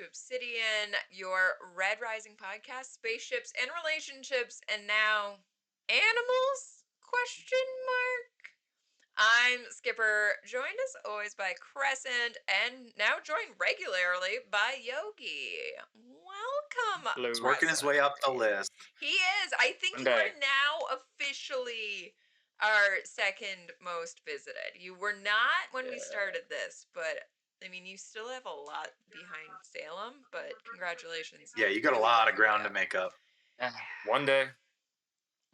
to Obsidian, your Red Rising podcast, spaceships and relationships, and now animals? Question mark. I'm Skipper, joined as always by Crescent, and now joined regularly by Yogi. Welcome, Hello. He's working his way up the list. He is. I think you are now officially our second most visited. You were not when we started this, but I mean, you still have a lot behind Salem, but congratulations. Yeah, you got a lot of ground to make up. One day.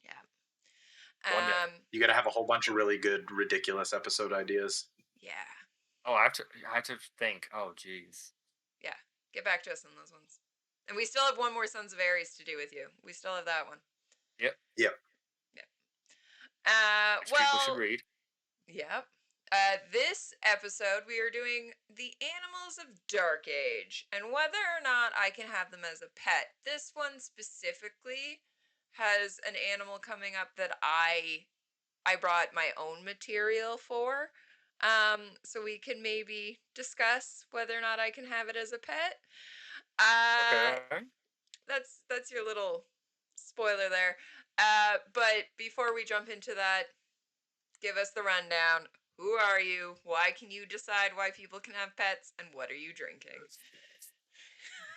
Yeah. One day. You got to have a whole bunch of really good, ridiculous episode ideas. Yeah. Oh, I have to think. Oh, jeez. Yeah. Get back to us on those ones. And we still have one more Sons of Ares to do with you. We still have that one. Yep. Yep. Which people should read. Yep. This episode, we are doing the animals of Dark Age, and whether or not I can have them as a pet. This one specifically has an animal coming up that I brought my own material for, so we can maybe discuss whether or not I can have it as a pet. Okay. That's your little spoiler there. But before we jump into that, give us the rundown. Who are you? Why can you decide why people can have pets? And what are you drinking?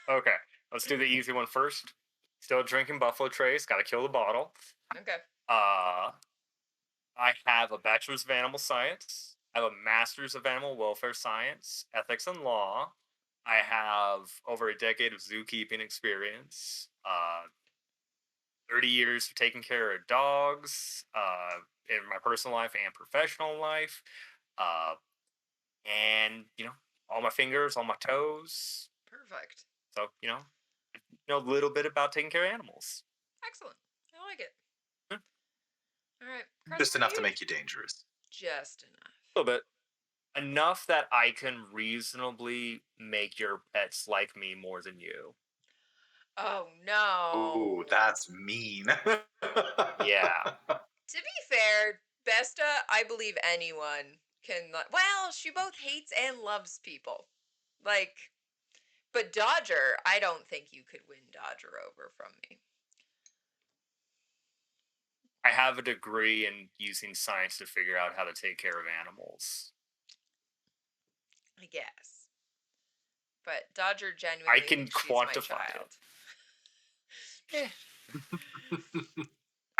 Okay, let's do the easy one first. Still drinking Buffalo Trace. Got to kill the bottle. Okay. I have a Bachelor's of Animal Science. I have a Master's of Animal Welfare Science, Ethics and Law. I have over a decade of zookeeping experience. 30 years of taking care of dogs. In my personal life and professional life, and all my fingers, all my toes. Perfect. So a little bit about taking care of animals. Excellent. I like it. All right. Just enough to make you dangerous. Just enough. A little bit. Enough that I can reasonably make your pets like me more than you. Oh no. Ooh, that's mean. Yeah. To be fair, Vesta, I believe anyone can. Well, she both hates and loves people. But Dodger, I don't think you could win Dodger over from me. I have a degree in using science to figure out how to take care of animals. I guess. But Dodger genuinely I can quantify it.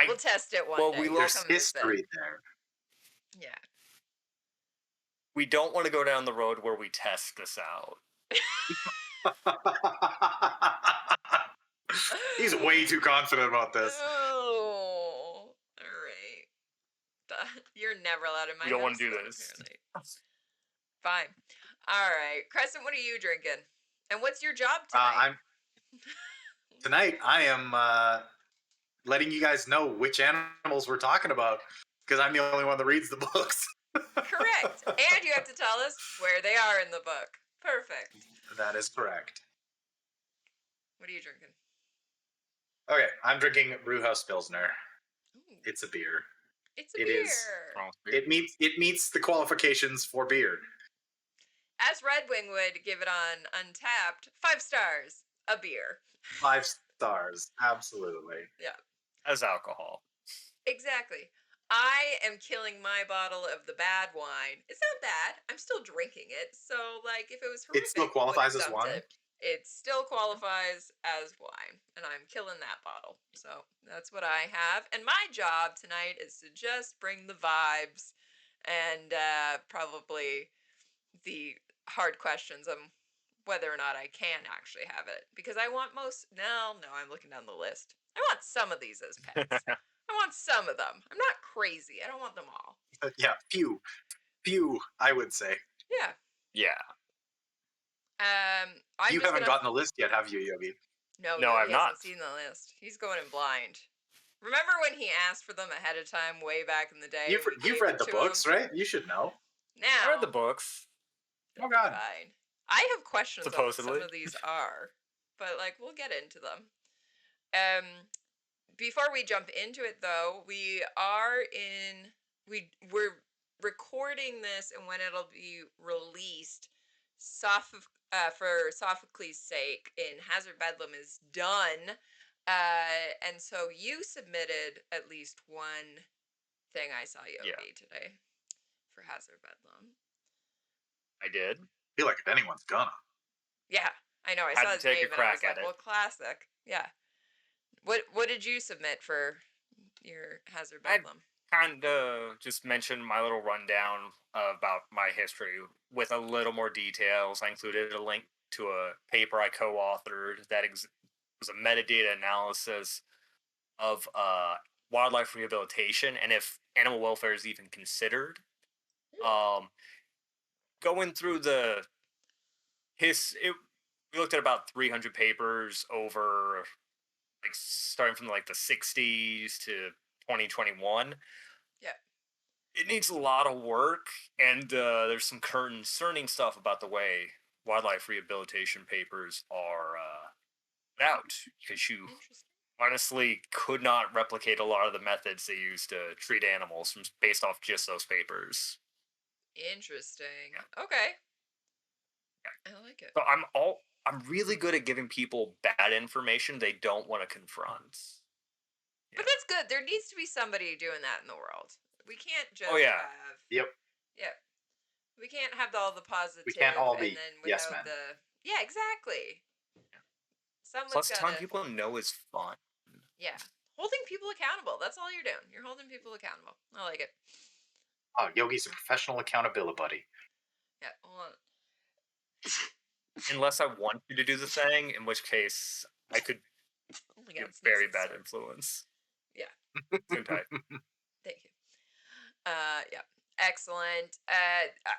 We'll test it one day. There's history there. Yeah. We don't want to go down the road where we test this out. He's way too confident about this. Oh, all right. You're never allowed in my house. You don't want to do this. Apparently. Fine. All right. Crescent, what are you drinking? And what's your job tonight? Tonight, I am letting you guys know which animals we're talking about, because I'm the only one that reads the books. Correct. And you have to tell us where they are in the book. Perfect. That is correct. What are you drinking? Okay, I'm drinking Brewhouse Pilsner. Ooh. It's a beer. It's a beer. It meets the qualifications for beer. As Red Wing would give it on Untapped, 5 stars. A beer. 5 stars, absolutely. Yeah. As alcohol. Exactly. I am killing my bottle of the bad wine. It's not bad. I'm still drinking it. So, if it was horrific, it still qualifies as wine? It still qualifies as wine. And I'm killing that bottle. So, that's what I have. And my job tonight is to just bring the vibes and probably the hard questions on whether or not I can actually have it. Because I want No, I'm looking down the list. I want some of these as pets. I want some of them. I'm not crazy. I don't want them all. Yeah, few, I would say. Yeah. Yeah. You haven't gotten the list yet, have you, Yogi? No, I've not. Hasn't seen the list. He's going in blind. Remember when he asked for them ahead of time, way back in the day? You've read the books, right? You should know. Now, I read the books. Oh God. Fine. I have questions Supposedly. on what some of these are, but we'll get into them. Before we jump into it, though, we're recording this, and when it'll be released, for Sophocles' sake in Hazard Bedlam is done. And so you submitted at least one thing I saw Yogi today for Hazard Bedlam. I did. I feel like if anyone's gonna. Yeah, I know. I Had saw to his take a name and I was crack like, at it. well, classic. Yeah. What did you submit for your Hazard I Bedlam? kind of just mentioned my little rundown about my history with a little more details. I included a link to a paper I co-authored that was a metadata analysis of wildlife rehabilitation and if animal welfare is even considered. Going through we looked at about 300 papers over like starting from like the 60s to 2021. Yeah. It needs a lot of work, and there's some concerning stuff about the way wildlife rehabilitation papers are put out because you honestly could not replicate a lot of the methods they use to treat animals based off just those papers. Interesting. Yeah. Okay. Yeah. I like it. So I'm really good at giving people bad information they don't want to confront. But that's good. There needs to be somebody doing that in the world. We can't just have... Yep. Yep. We can't have all the positive. We can't all be and then without yes men. Yeah, exactly. Plus, telling people no is fun. Yeah. Holding people accountable. That's all you're doing. You're holding people accountable. I like it. Oh, Yogi's a professional accountability buddy. Yeah, hold on. Unless I want you to do the thing, in which case I could be a very bad influence. Yeah. Too tight. Thank you. Yeah. Excellent.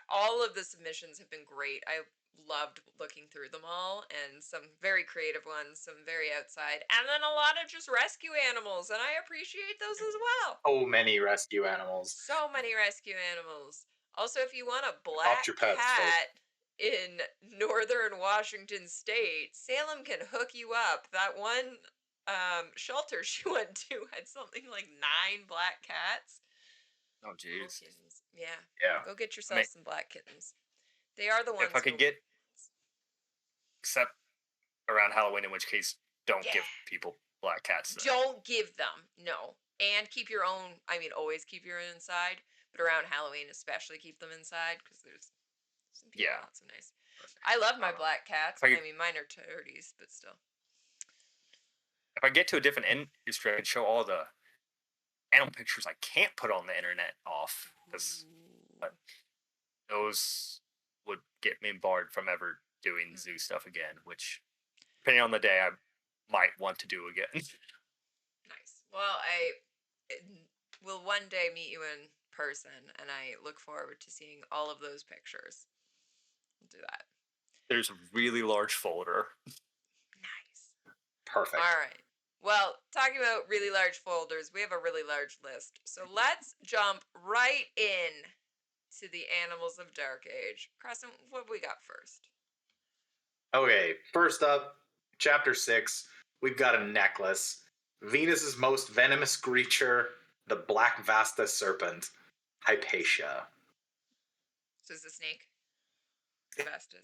All of the submissions have been great. I loved looking through them all, and some very creative ones, some very outside, and then a lot of just rescue animals, and I appreciate those as well. So many rescue animals. So many rescue animals. Also, if you want a black cat in northern Washington state, Salem can hook you up. That one shelter she went to had something like 9 black cats. Oh, jeez. Yeah. Yeah. Go get yourself some black kittens. They are the ones. If I could get, except around Halloween, in which case, don't give people black cats. Don't give them. No. And keep your own. I mean, always keep your own inside, but around Halloween, especially keep them inside because there's some people not so nice. I love my black cats. I mean, mine are turdies, but still. If I get to a different industry, I could show all the animal pictures I can't put on the internet off because those would get me barred from ever doing zoo stuff again, which, depending on the day, I might want to do again. Nice. Well, I will one day meet you in person, and I look forward to seeing all of those pictures. We'll do that. There's a really large folder. Nice. Perfect. All right. Well, talking about really large folders, we have a really large list. So let's jump right in to the animals of Dark Age. Crescent, what we got first? Okay, first up, chapter 6, we've got a necklace. Venus's most venomous creature, the black vasta serpent, Hypatia. So it's a snake?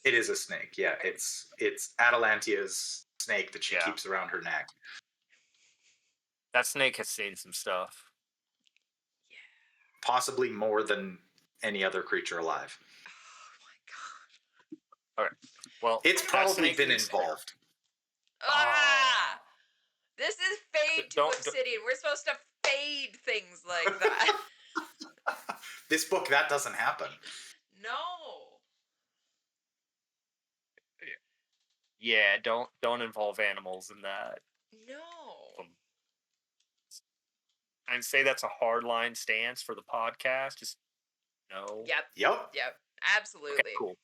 It is a snake, yeah. It's Atalantia's snake that she keeps around her neck. That snake has seen some stuff. Yeah. Possibly more than any other creature alive. Oh my god. All right. Well, it's probably been involved. Ah! This is fade to Obsidian. We're supposed to fade things like that. This book, that doesn't happen. No. Yeah, don't involve animals in that. No. I'd say that's a hardline stance for the podcast. Just no. Yep. Absolutely. Okay, cool.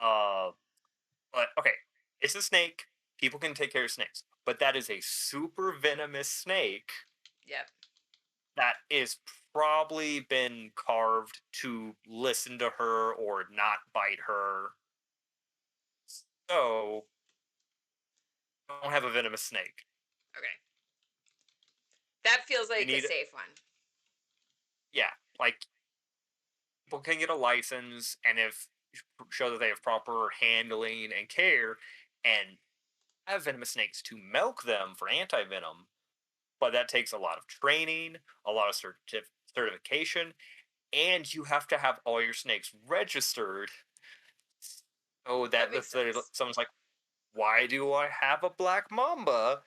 But okay, it's a snake. People can take care of snakes, but that is a super venomous snake. Yep. That is probably been carved to listen to her or not bite her. So, don't have a venomous snake. Okay. That feels like a safe one. Yeah, like, people can get a license, and if show that they have proper handling and care, and have venomous snakes to milk them for anti-venom. But that takes a lot of training, a lot of certification, and you have to have all your snakes registered. So That that makes sense. someone's like, why do I have a black mamba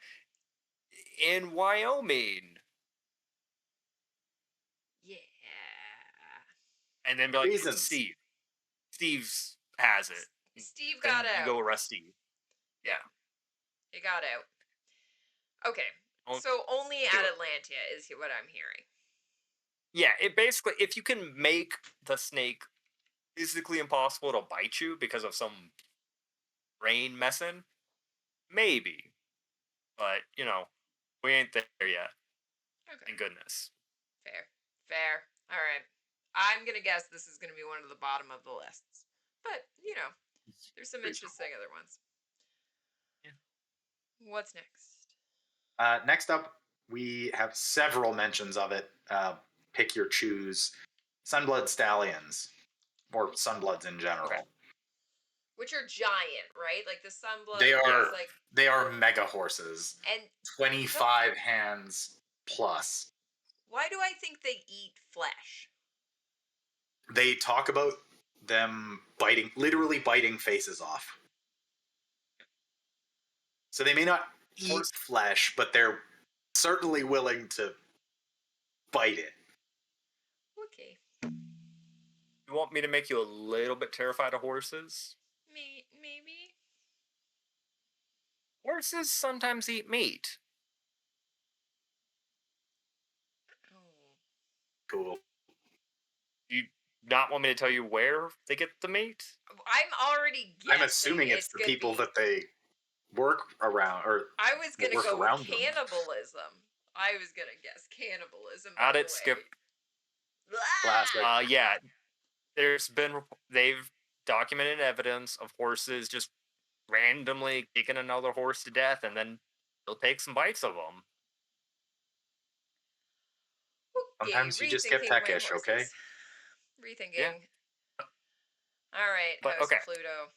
in Wyoming? Yeah. And then be like, Reasons. Steve's has it. Steve Then got you out. go arrest Steve. Yeah. He got out. Okay. Oh, So only do it. Atalantia is what I'm hearing. Yeah, it basically, if you can make the snake physically impossible to bite you because of some brain messing, maybe. But, we ain't there yet. Okay. Thank goodness. Fair. All right. I'm going to guess this is going to be one of the bottom of the lists. But, there's some interesting other ones. Yeah. What's next? Next up, we have several mentions of it. Pick your choose. Sunblood stallions, or sunbloods in general. Okay. Which are giant, right? Like the Sunblood They are mega horses. And 25 hands plus. Why do I think they eat flesh? They talk about them literally biting faces off. So they may not eat flesh, but they're certainly willing to bite it. Okay. You want me to make you a little bit terrified of horses? Maybe. Horses sometimes eat meat. Oh. Cool. Do you not want me to tell you where they get the meat? I'm already guessing. I'm assuming it's the people that they work around, or I was gonna go with around cannibalism. I was gonna guess cannibalism. Got it, Skip. Classic. Yeah. They've documented evidence of horses just randomly kicking another horse to death, and then they'll take some bites of them. Sometimes you just get peckish, okay? Rethinking. Yeah. All right, But, House okay. of Pluto.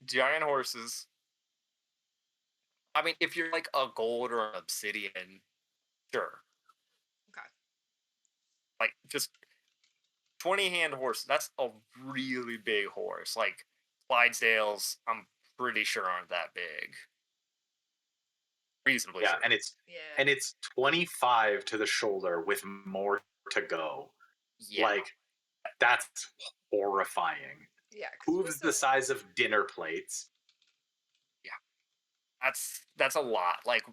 Giant horses. I mean, if you're like a gold or an obsidian, sure. Okay. Like, just 20-hand horse, that's a really big horse. Like, Clydesdales, I'm pretty sure aren't that big. Reasonably sure. and it's 25 to the shoulder with more to go. Yeah. Like, that's horrifying. Yeah. Hooves the size of dinner plates. Yeah. That's a lot. Like,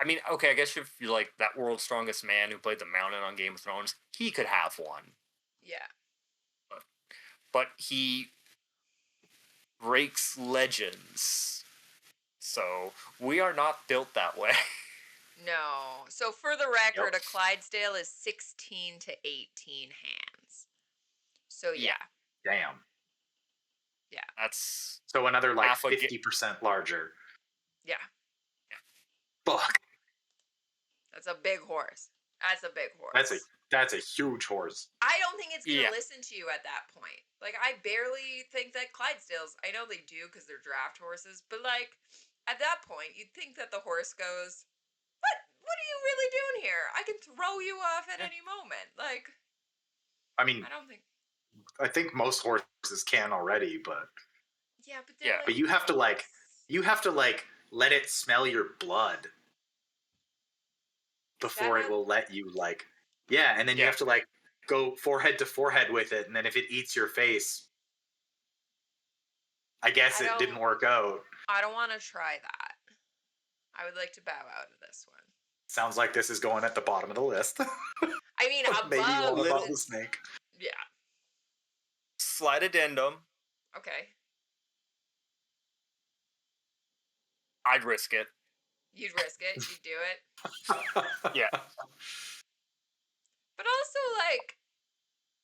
I mean, okay, I guess if you're like that world's strongest man who played the Mountain on Game of Thrones, he could have one. Yeah. But he breaks legends. So we are not built that way. No. So for the record, a Clydesdale is 16 to 18 hands. So yeah. Damn. Yeah. That's so another like 50% larger. Yeah. Fuck. That's a big horse. That's a big horse. That's a huge horse. I don't think it's gonna listen to you at that point. Like, I barely think that Clydesdales, I know they do because they're draft horses, but like at that point, you'd think that the horse goes, What are you really doing here? I can throw you off at any moment. Like, I mean, I think most horses can already, but yeah, but like, but you have to let it smell your blood before it will let you and then you have to like go forehead to forehead with it, and then if it eats your face, I guess it didn't work out. I don't want to try that. I would like to bow out of this one. Sounds like this is going at the bottom of the list. I mean, maybe one above the snake. Yeah. Slight addendum. Okay. I'd risk it. You'd risk it. You'd do it. Yeah. But also, like,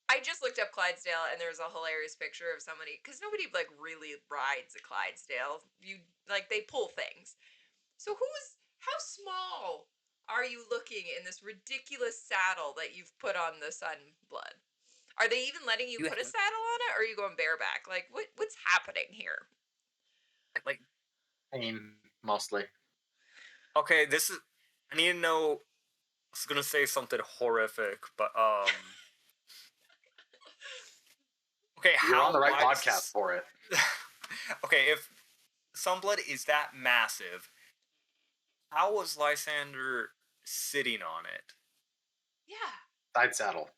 I just looked up Clydesdale, and there's a hilarious picture of somebody, because nobody like really rides a Clydesdale. They pull things. So how small are you looking in this ridiculous saddle that you've put on the Sunblood? Are they even letting you You put a have- saddle on it, or are you going bareback? Like, what's happening here? Like, Pain, mostly. okay, this is. I need to know. I was gonna say something horrific, but okay, You're how on the right wide is podcast this- for it. Okay, if Sunblood is that massive, how was Lysander sitting on it? Yeah. Side saddle.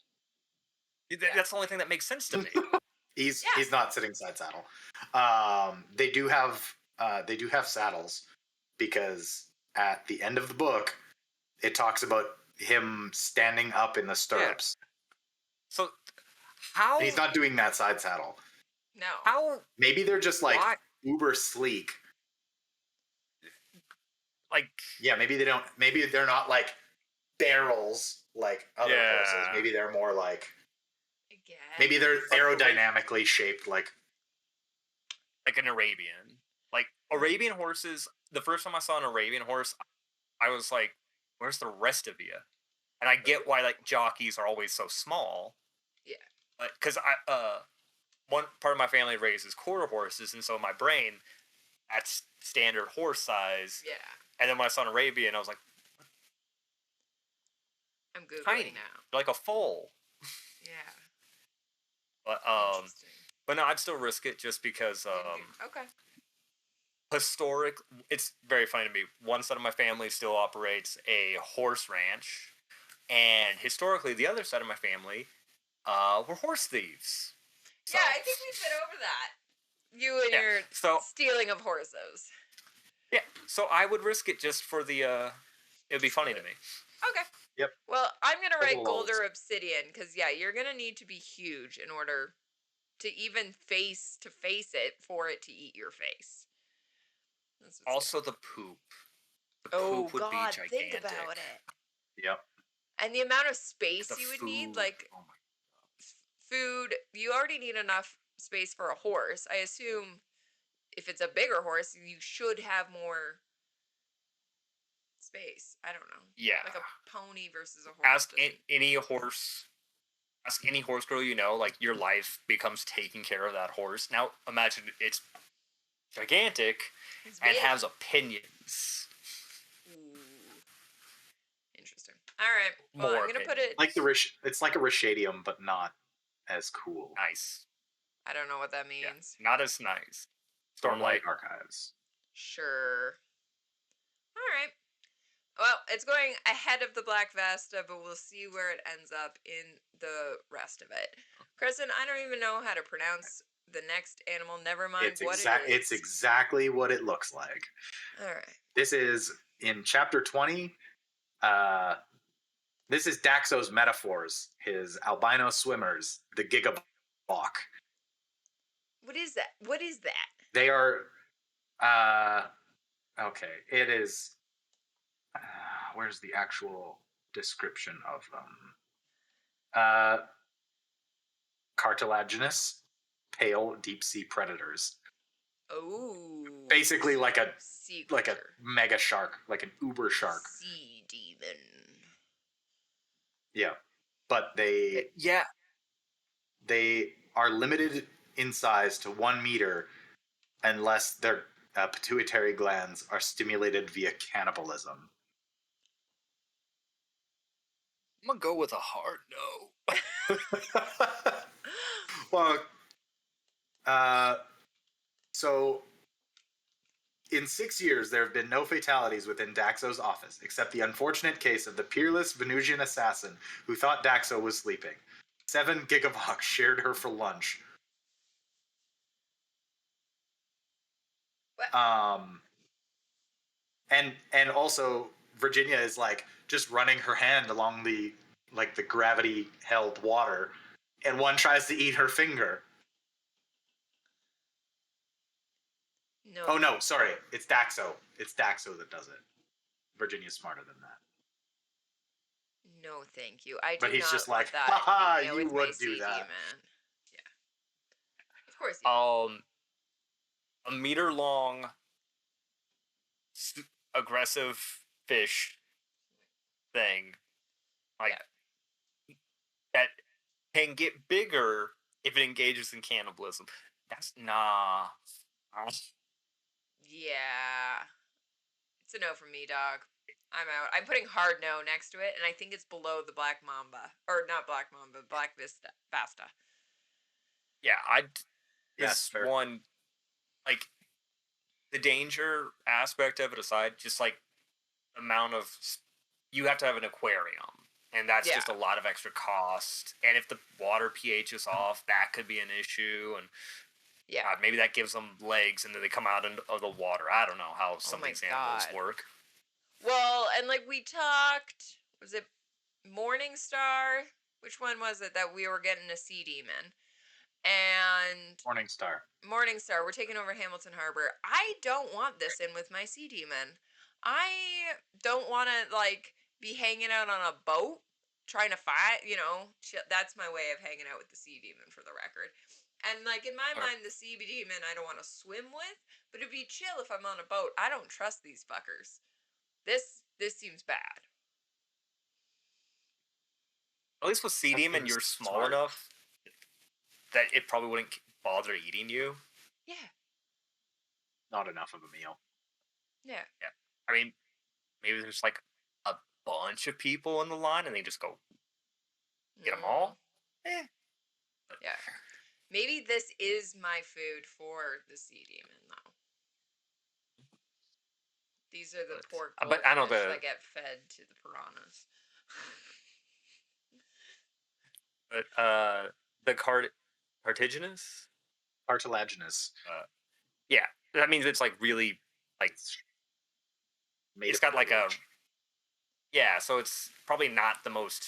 That's the only thing that makes sense to me. He's Yeah. not sitting side saddle. They do have saddles because at the end of the book, it talks about him standing up in the stirrups. So, how? And he's not doing that side saddle. No. How? Maybe they're just like Why? uber sleek. Like, Yeah, maybe they don't. Maybe they're not like barrels like other Yeah. horses. Maybe they're more like. I guess. Maybe they're Like aerodynamically shaped like. like an Arabian. Like Arabian horses. The first time I saw an Arabian horse, I was like, "Where's the rest of you?" And I get why like jockeys are always so small. Yeah. Because one part of my family raises quarter horses, and so in my brain, that's standard horse size. Yeah. And then when I saw an Arabian, I was like, I'm googling tiny, now. like a foal. Yeah. But Interesting. but no, I'd still risk it just because Okay. historic. It's very funny to me. One side of my family still operates a horse ranch, and historically, the other side of my family were horse thieves. So, Yeah, I think we've been over that. You and Yeah, your so- stealing of horses. yeah. So I would risk it just for the. It'd be funny to me. Okay. Yep. Well, I'm gonna write Little gold loads. or obsidian because yeah, you're gonna need to be huge in order to even face it for it to eat your face. That's what's Also, the poop. The oh poop would God, be gigantic. think about it. Yep. And the amount of space The you would food. need, like Oh my. food, you already need enough space for a horse. I assume if it's a bigger horse, you should have more space. I don't know. Yeah. Like a pony versus a horse. Ask doesn't- any horse. Ask any horse girl you know. Like your life becomes taking care of that horse. Now imagine it's gigantic It's and big. has opinions. Ooh. Interesting. All right. Well, More I'm gonna put opinion. it. Like it's like a Rashadium, but not as cool. Nice. I don't know what that Yeah. means. Not as nice. Stormlight Stormlight. Archives. Sure. All right. Well, it's going ahead of the Black Vasta, but we'll see where it ends up in the rest of it. Kristen, I don't even know how to pronounce the next animal. Never mind It's what exact. it is. It's exactly what it looks like. All right. This is in chapter 20. This is Daxo's metaphors. His albino swimmers, the Gigavok. What is that? What is that? They are. Okay. It is. Where's the actual description of them? Cartilaginous, pale deep sea predators. Oh. Basically, like a sea like a creature. mega shark, like an uber shark. Sea demon. Yeah, but they Yeah. are limited in size to 1 meter unless their pituitary glands are stimulated via cannibalism. I'm gonna go with a hard no. Well, so in 6 years, there have been no fatalities within Daxo's office, except the unfortunate case of the peerless Venusian assassin who thought Daxo was sleeping. 7 Gigavoks shared her for lunch. What? And also Virginia is like just running her hand along the gravity held water, and one tries to eat her finger. No. Oh no, sorry, it's Daxo. It's Daxo that does it. Virginia's smarter than that. No, thank you. I do But he's not just want like, that. "Haha, hanging out you with my would do sea that." demon. Yeah. Of course you. A meter long, aggressive fish thing, that can get bigger if it engages in cannibalism. That's nah. Yeah. It's a no from me, dog. I'm out. I'm putting hard no next to it, and I think it's below the Black Mamba. Or not Black Mamba, Black Vasta. Yeah, Yes, fair. one, like, the danger aspect of it aside, just like amount of, you have to have an aquarium, and that's just a lot of extra cost. And if the water pH is off, that could be an issue. And maybe that gives them legs, and then they come out of the water. I don't know how some of these animals work. Well, and like we talked, was it Morningstar? Which one was it that we were getting a sea demon? And Morningstar. We're taking over Hamilton Harbor. I don't want this in with my sea demon. I don't want to like be hanging out on a boat trying to fight, that's my way of hanging out with the sea demon, for the record. And like in my mind, the sea demon I don't want to swim with, but it'd be chill if I'm on a boat. I don't trust these fuckers. This seems bad. At least with sea demon, you're small enough that it probably wouldn't bother eating you. Yeah. Not enough of a meal. Yeah. Yeah. I mean, maybe there's like a bunch of people in the line and they just go get them all. Yeah. Maybe this is my food for the sea demon, though. These are the poor goldfish that get fed to the piranhas. But the cartilaginous? Cartilaginous. Yeah, that means it's like really like it's got like a so it's probably not the most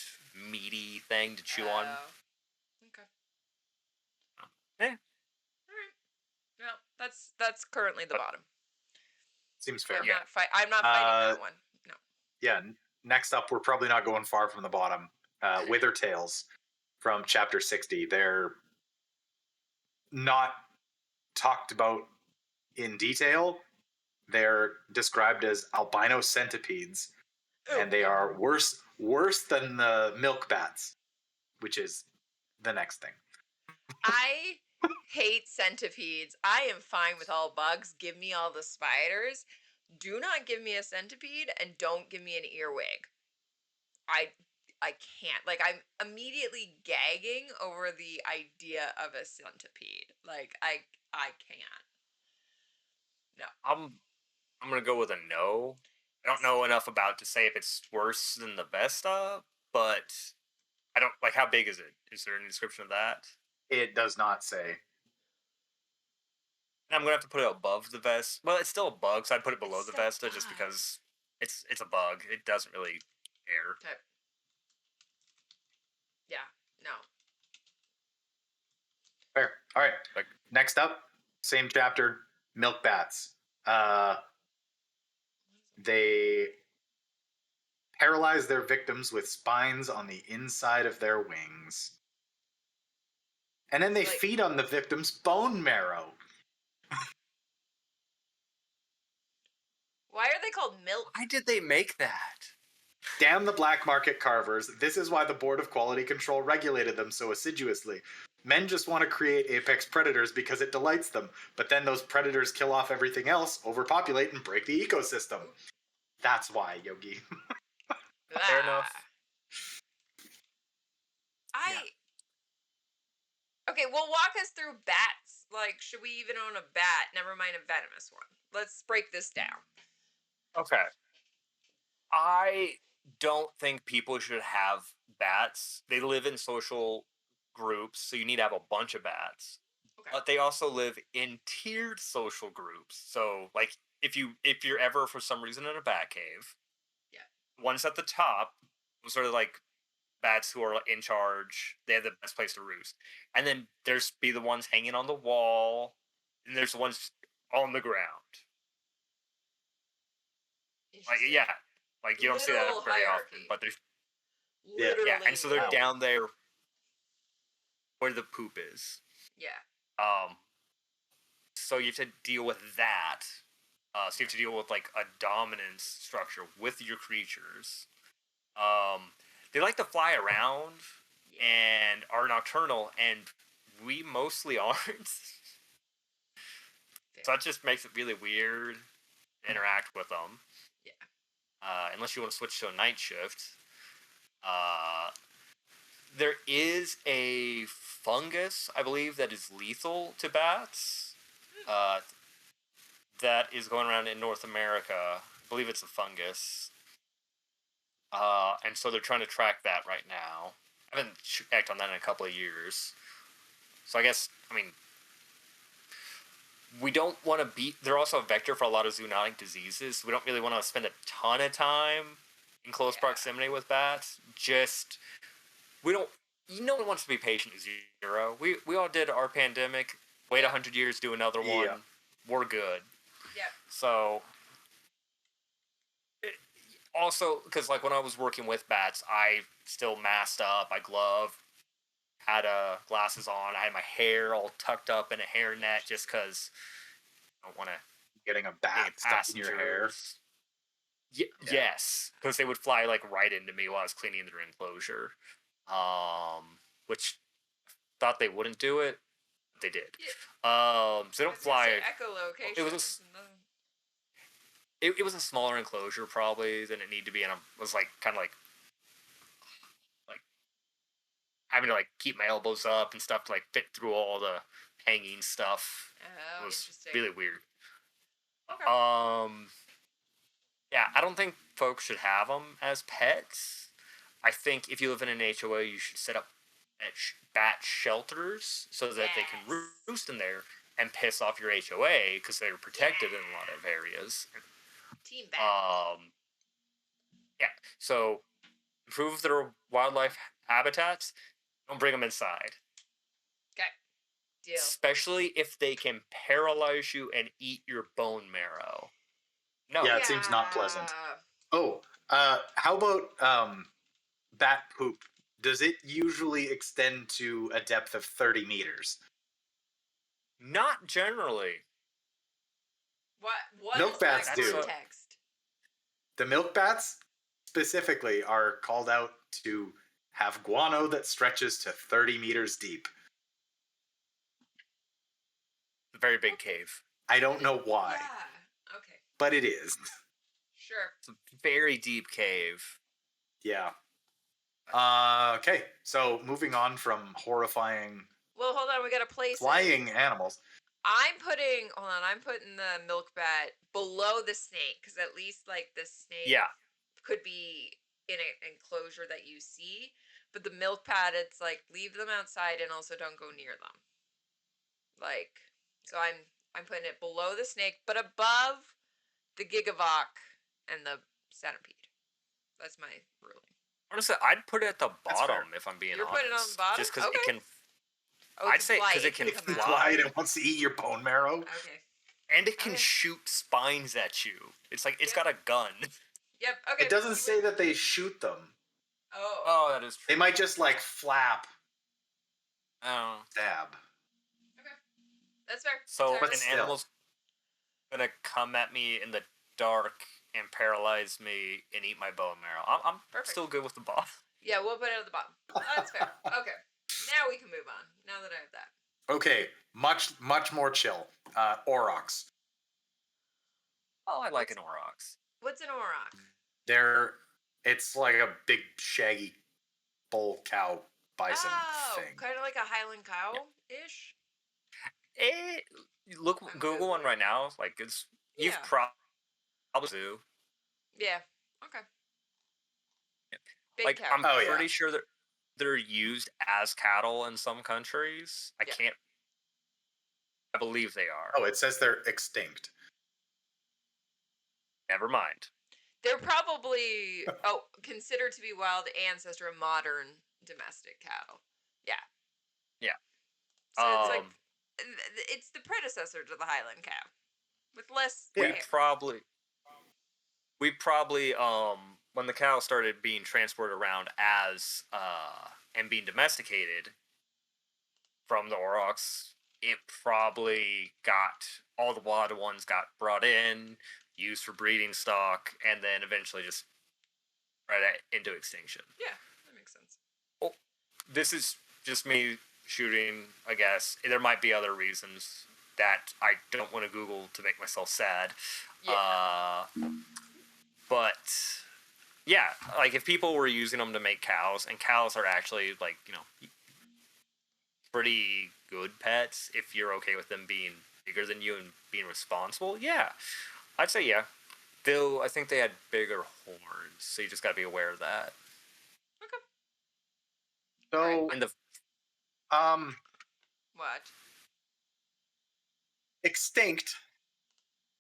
meaty thing to chew on. Okay. Yeah. All right. Well, that's currently the bottom. Seems fair. I'm not fighting that one. No. Yeah. Next up, we're probably not going far from the bottom. Withertails from chapter 60. They're not talked about in detail. They're described as albino centipedes, and they are worse than the milk bats, which is the next thing. I hate centipedes. I am fine with all bugs. Give me all the spiders. Do not give me a centipede, and don't give me an earwig. I can't. Like, I'm immediately gagging over the idea of a centipede. Like, I can't. No. I'm gonna go with a no. I don't know enough about to say if it's worse than the Vesta, but I don't like, how big is it? Is there any description of that? It does not say. And I'm gonna have to put it above the Vesta. Well, it's still a bug, so I'd put it below the Vesta just because it's a bug. It doesn't really care. Okay. Yeah. No. Fair. All right. Next up, same chapter, milk bats. They paralyze their victims with spines on the inside of their wings. And then they feed on the victim's bone marrow. Why are they called milk? Why did they make that? Damn the black market carvers. This is why the Board of Quality Control regulated them so assiduously. Men just want to create apex predators because it delights them, but then those predators kill off everything else, overpopulate, and break the ecosystem. That's why, Yogi. Fair enough. Okay, well, walk us through bats. Like, should we even own a bat? Never mind a venomous one. Let's break this down. Okay. I don't think people should have bats. They live in social groups, so you need to have a bunch of bats. Okay. But they also live in tiered social groups. So, like, if you're ever for some reason in a bat cave, one's at the top, sort of like bats who are in charge. They have the best place to roost. And then there's the ones hanging on the wall, and there's the ones on the ground. Like, like you don't see that very often, but there's and so they're down there where the poop is. Yeah. So you have to deal with that. So you have to deal with like a dominance structure with your creatures. They like to fly around Yeah. and are nocturnal, and we mostly aren't. So that just makes it really weird to interact with them. Yeah. Unless you want to switch to a night shift. There is a fungus, I believe, that is lethal to bats. That is going around in North America. I believe it's a fungus. And so they're trying to track that right now. I haven't checked on that in a couple of years. So I guess, we don't want to beat... They're also a vector for a lot of zoonotic diseases. We don't really want to spend a ton of time in close proximity with bats. Just... We don't... No one wants to be patient zero. We all did our pandemic. Wait 100 years, do another one. We're good. Yeah. So... Also, because like when I was working with bats, I still masked up, I gloved, had glasses on, I had my hair all tucked up in a hairnet just because I don't want to Getting a bat stuck in your hair. Yes, because they would fly like right into me while I was cleaning their enclosure, which thought they wouldn't do it, but they did. So they don't fly. Echolocation. It was a smaller enclosure probably than it needed to be, and I was like kind of like having to like keep my elbows up and stuff to like fit through all the hanging stuff. Oh, it was interesting. really weird. Okay. Yeah, I don't think folks should have them as pets. I think if you live in an HOA, you should set up bat shelters so that they can roost in there and piss off your HOA because they're protected in a lot of areas. Team bat. Yeah, so improve their wildlife habitats. Don't bring them inside. Okay. Deal. Especially if they can paralyze you and eat your bone marrow. No. Yeah, it seems not pleasant. Oh, how about bat poop? Does it usually extend to a depth of 30 meters? Not generally. What Milk is bats that do. context? The milk bats specifically are called out to have guano that stretches to 30 meters deep. A very big cave. I don't know why. Yeah. Okay. But it is. Sure. It's a very deep cave. Yeah. Okay, so moving on from horrifying... Well, hold on. We got to place flying animals. I'm putting the milk bat below the snake because at least like the snake could be in an enclosure that you see, but the milk pad, it's like leave them outside and also don't go near them. Like, so I'm putting it below the snake, but above the Gigavok and the centipede. That's my ruling. Honestly, I'd put it at the bottom if I'm being honest. You're putting it on the bottom? Just because it can... Oh, I'd say because it can fly and it wants to eat your bone marrow. Okay. And it can shoot spines at you. It's like it's got a gun. Yep. Okay. It doesn't say that they shoot them. Oh, that is true. They might just like flap. Oh. Stab. Okay. That's fair. So That's an animal's gonna come at me in the dark and paralyze me and eat my bone marrow. I'm still good with the bottom. Yeah, we'll put it at the bottom. That's fair. Okay. Now we can move on. Now that I have that. Okay, much more chill. Aurochs. Oh, I like an Aurochs. What's an Auroch? It's like a big shaggy bull cow bison thing. Kind of like a Highland cow-ish? Look, Google one right now. Like you've probably zoo. Yeah. Okay. Big Like cow. I'm pretty sure that they're used as cattle in some countries. I believe they are. Oh, it says they're extinct. Never mind. They're probably considered to be wild ancestor of modern domestic cattle. Yeah. Yeah. So it's like it's the predecessor to the Highland cow, with less. We probably when the cow started being transported around as and being domesticated from the Aurochs, it probably all the wild ones got brought in, used for breeding stock, and then eventually just into extinction. Yeah, that makes sense. Well, this is just me shooting, I guess. There might be other reasons that I don't want to Google to make myself sad. Yeah. But yeah, like if people were using them to make cows, and cows are actually like, pretty good pets if you're okay with them being bigger than you and being responsible. Yeah, I'd say yeah. Though I think they had bigger horns, so you just gotta be aware of that. Okay. So, And the What? extinct.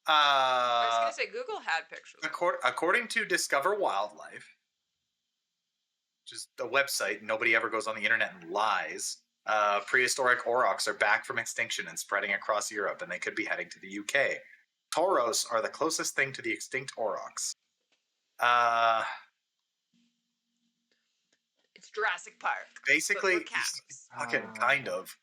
I was gonna say Google had pictures. According to Discover Wildlife, which is a website, nobody ever goes on the internet and lies. Prehistoric aurochs are back from extinction and spreading across Europe, and they could be heading to the UK. Tauros are the closest thing to the extinct aurochs. It's Jurassic Park. Basically, but cows. fucking kind of.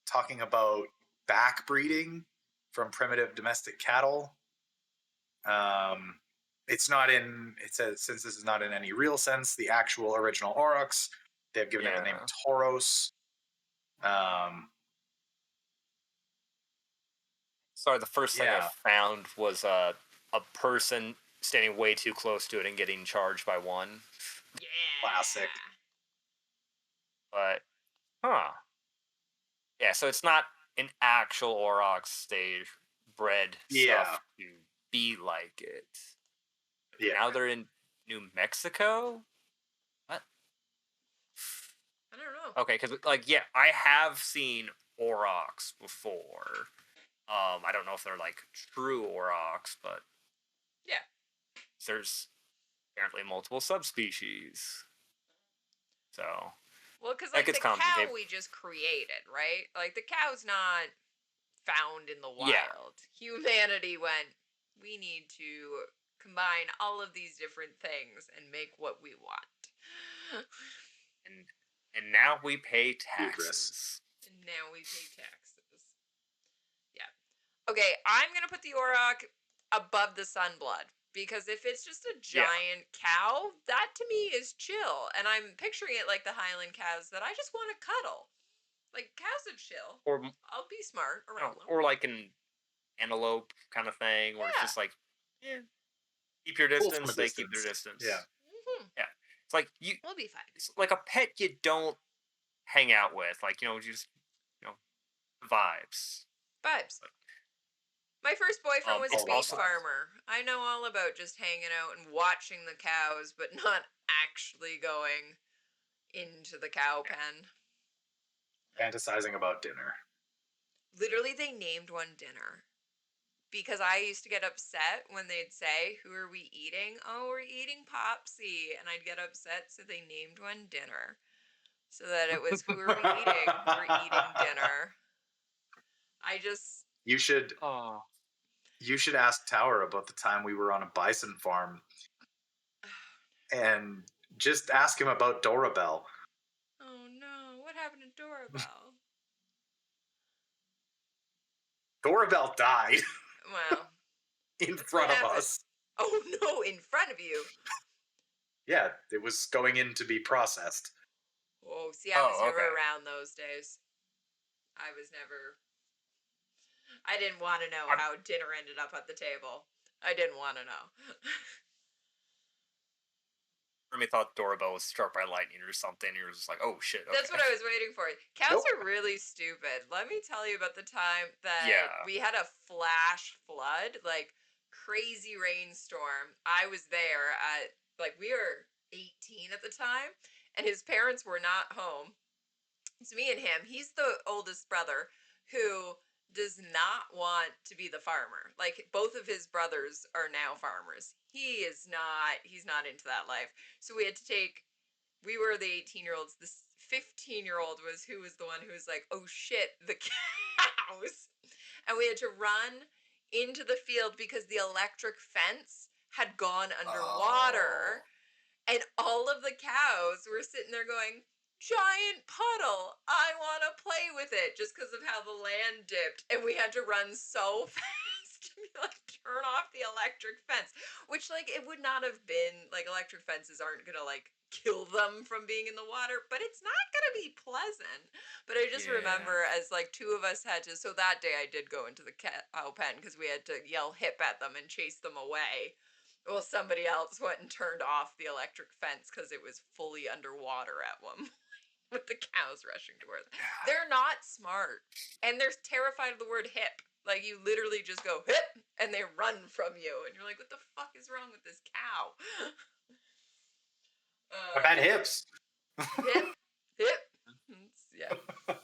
Talking about backbreeding from primitive domestic cattle. It's not in. It says since this is not in any real sense, the actual original aurochs. They've given it the name Tauros. Sorry, the first thing I found was a person standing way too close to it and getting charged by one. Yeah. Classic. But, yeah, so it's not an actual aurochs stage bred stuff to be like it. Yeah. Now they're in New Mexico? What? I don't know. Okay, because, I have seen aurochs before. I don't know if they're, true aurochs, but... Yeah. There's apparently multiple subspecies. So... Well, because, the cow we just created, right? Like, the cow's not found in the wild. Yeah. Humanity went, we need to combine all of these different things and make what we want. And now we pay taxes. Yeah. Okay, I'm going to put the Auroch above the Sunblood. Because if it's just a giant cow, that to me is chill. And I'm picturing it like the Highland cows that I just want to cuddle. Like, cows are chill. Or I'll be smart around them. Or like an antelope kind of thing, where it's just like, keep your distance, they keep their distance. Yeah. Mm-hmm. Yeah. It's like we'll be fine. It's like a pet you don't hang out with. Like, just, vibes. Vibes. My first boyfriend was a beef also farmer. I know all about just hanging out and watching the cows, but not actually going into the cow pen. Fantasizing about dinner. Literally, they named one dinner. Because I used to get upset when they'd say, who are we eating? Oh, we're eating Popsy. And I'd get upset, so they named one dinner. So that it was, who are we eating? We're eating dinner. You should... You should ask Tower about the time we were on a bison farm. And just ask him about Dorabelle. Oh no, what happened to Dorabelle? Dorabelle died. Well. In front of us. Oh no, in front of you? Yeah, it was going in to be processed. Oh, see, I was never around those days. I didn't want to know how dinner ended up at the table. I didn't want to know. Remy thought Dorabelle was struck by lightning or something. You were just like, oh shit. Okay. That's what I was waiting for. Cows are really stupid. Let me tell you about the time that we had a flash flood, like crazy rainstorm. I was there at, we were 18 at the time, and his parents were not home. It's me and him. He's the oldest brother who does not want to be the farmer. Like, both of his brothers are now farmers. He's not into that life. So we had to we were the 18-year-olds. This 15-year-old was the one who was like, oh shit, the cows. And we had to run into the field because the electric fence had gone underwater. And all of the cows were sitting there going, giant puddle, I want to play with it, just because of how the land dipped, and we had to run so fast like, turn off the electric fence, which, like, it would not have been, like, electric fences aren't gonna, like, kill them from being in the water, but it's not gonna be pleasant. But I just remember as, like, two of us had to, so that day I did go into the cow pen because we had to yell hip at them and chase them away. Well, somebody else went and turned off the electric fence because it was fully underwater at one with the cows rushing towards them. They're not smart, and they're terrified of the word hip. Like, you literally just go hip, and they run from you, and you're like, what the fuck is wrong with this cow? I've had hips. Hip, hip. Yeah,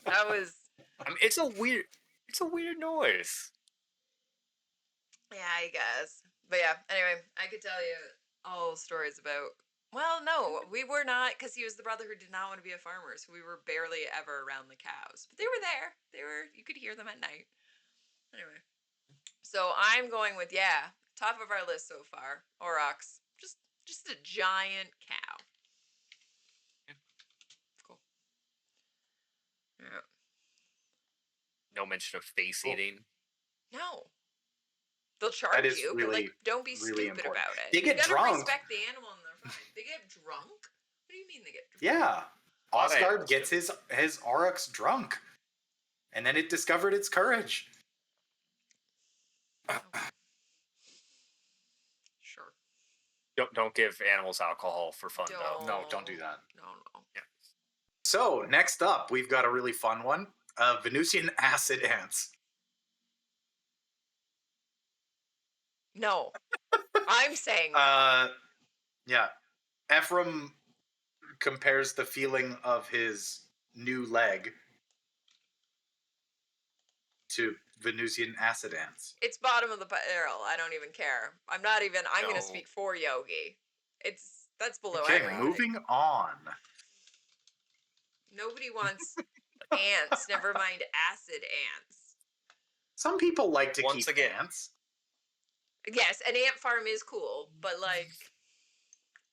that was. I mean, it's a weird noise. Yeah, I guess. But yeah, anyway, I could tell you all stories about. Well, no, we were not, because he was the brother who did not want to be a farmer, so we were barely ever around the cows. But they were there. You could hear them at night. Anyway. So I'm going with, top of our list so far, Aurochs. Just a giant cow. Cool. Yeah. No mention of face eating. No. They'll charge is you, but really, like, don't be really stupid important. about it. They get you gotta drunk. respect the animal and they're fine. They get drunk? What do you mean they get drunk? Yeah. Lot of Osgard animals gets do. his Aurochs drunk. And then it discovered its courage. Sure. Don't give animals alcohol for fun though. No, don't do that. No. Yeah. So, next up, we've got a really fun one. Venusian acid ants. No. I'm saying Yeah. Ephraim compares the feeling of his new leg to Venusian acid ants. it's bottom of the barrel. I don't even care. I'm No. gonna speak for Yogi. That's below Okay, ironic. moving on. Nobody wants ants, never mind acid ants. Some people like to Once keep again. ants. Yes, an ant farm is cool, but like,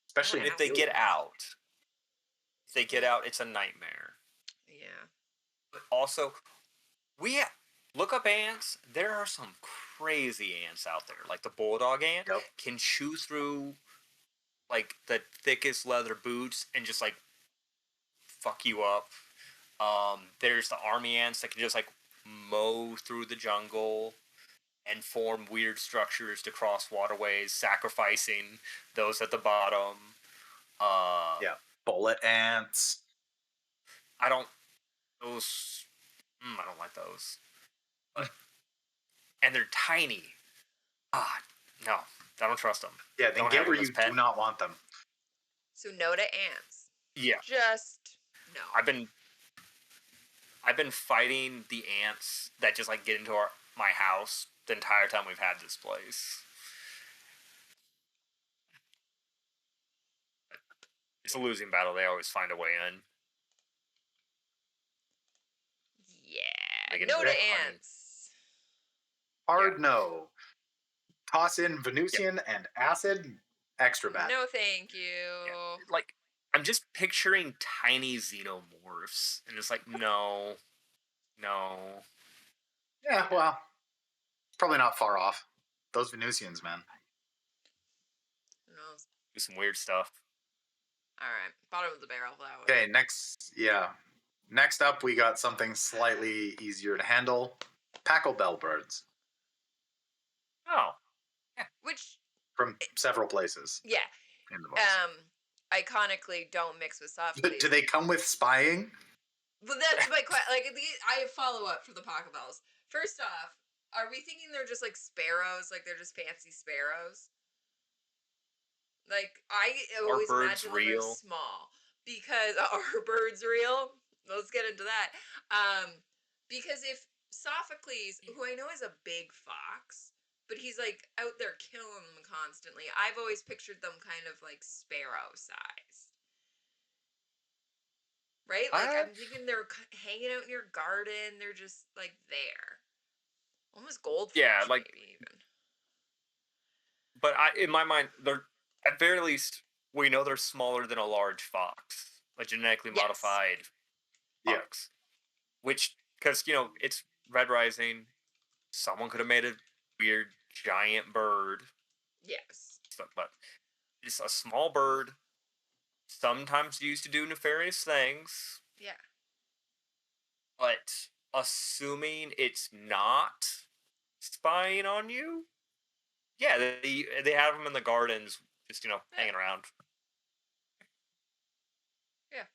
Especially Yeah. If they get out. If they get out, it's a nightmare. yeah. But also, look up ants. There are some crazy ants out there. Like the bulldog ant Yep. can chew through like the thickest leather boots and just like fuck you up. There's the army ants that can just like mow through the jungle and form weird structures to cross waterways, sacrificing those at the bottom. Yeah. Bullet ants. I don't like those. But, and they're tiny. No, I don't trust them. Yeah, they Don't get have where them you as pet. do not want them. So no to ants. Yeah, Just no. I've been fighting the ants that just like get into my house the entire time we've had this place. It's a losing battle. They always find a way in. Yeah. They get No to into it. ants. Hard no. Toss in Venusian and acid. Extra bad. No, thank you. Yeah. Like, I'm just picturing tiny xenomorphs, and it's like, no. Yeah, well, probably not far off. Those Venusians, man. Who knows? Do some weird stuff. All right, bottom of the barrel. That way. Okay, next up, we got something slightly easier to handle. Pachelbel birds Oh, Which, from several places yeah, in the books. iconically don't mix with soft Do they come with spying? But that's my question. Like, I have follow up for the Pachelbels. First off, are we thinking they're just like sparrows? Like they're just fancy sparrows? Like I always birds imagine them very real? small because are birds real? Let's get into that. Because if Sophocles, who I know is a big fox, but he's like out there killing them constantly, I've always pictured them kind of like sparrow sized. Right? Like, I'm thinking they're hanging out in your garden. They're just, like, there. Almost goldfish, Yeah, like- maybe, even. but in my mind, they're at very least we know they're smaller than a large fox, a genetically Yes. modified Yeah. fox. Which, because it's Red Rising, someone could have made a weird giant bird. Yes. But it's a small bird, sometimes used to do nefarious things. Yeah. But assuming it's not spying on you, yeah, they have them in the gardens, just hanging around. Yeah.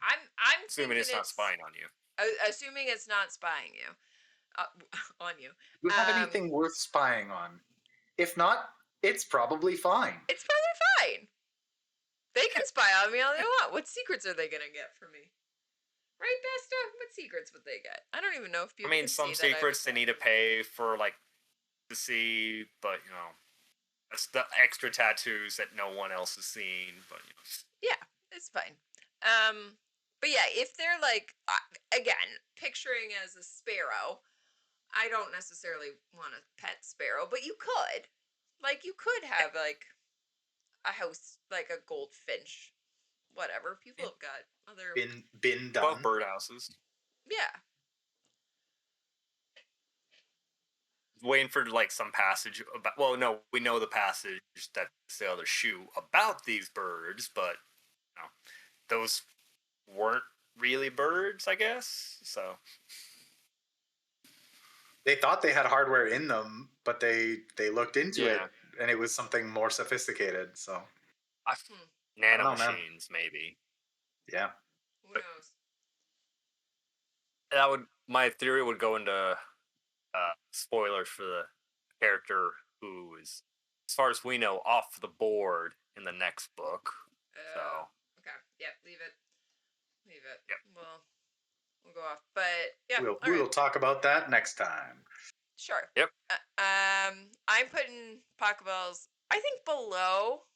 I'm Assuming it's not spying on you. Assuming it's not spying you, on you. Do you have anything worth spying on? If not, it's probably fine. It's probably fine. They can spy on me all they want. What secrets are they gonna get from me? Right, Besta? What secrets would they get? I don't even know if people. I mean, can some see secrets they need to pay for, to see, but that's the extra tattoos that no one else has seen. But yeah, it's fine. But yeah, if they're again, picturing as a sparrow, I don't necessarily want a pet sparrow, but you could, you could have a house, like a goldfinch, whatever. People have got other been done. above birdhouses. Yeah. Waiting for some passage about. Well, no, we know the passage that's the other shoe about these birds, but those weren't really birds, I guess. So they thought they had hardware in them, but they looked into it, and it was something more sophisticated. So nanomachines, maybe. Yeah. Who knows? My theory would go into spoilers for the character who is, as far as we know, off the board in the next book. So okay, yeah, leave it. Yep. We'll go off, but yeah, we'll talk about that next time. Sure. Yep. I'm putting Pachelbels, I think, below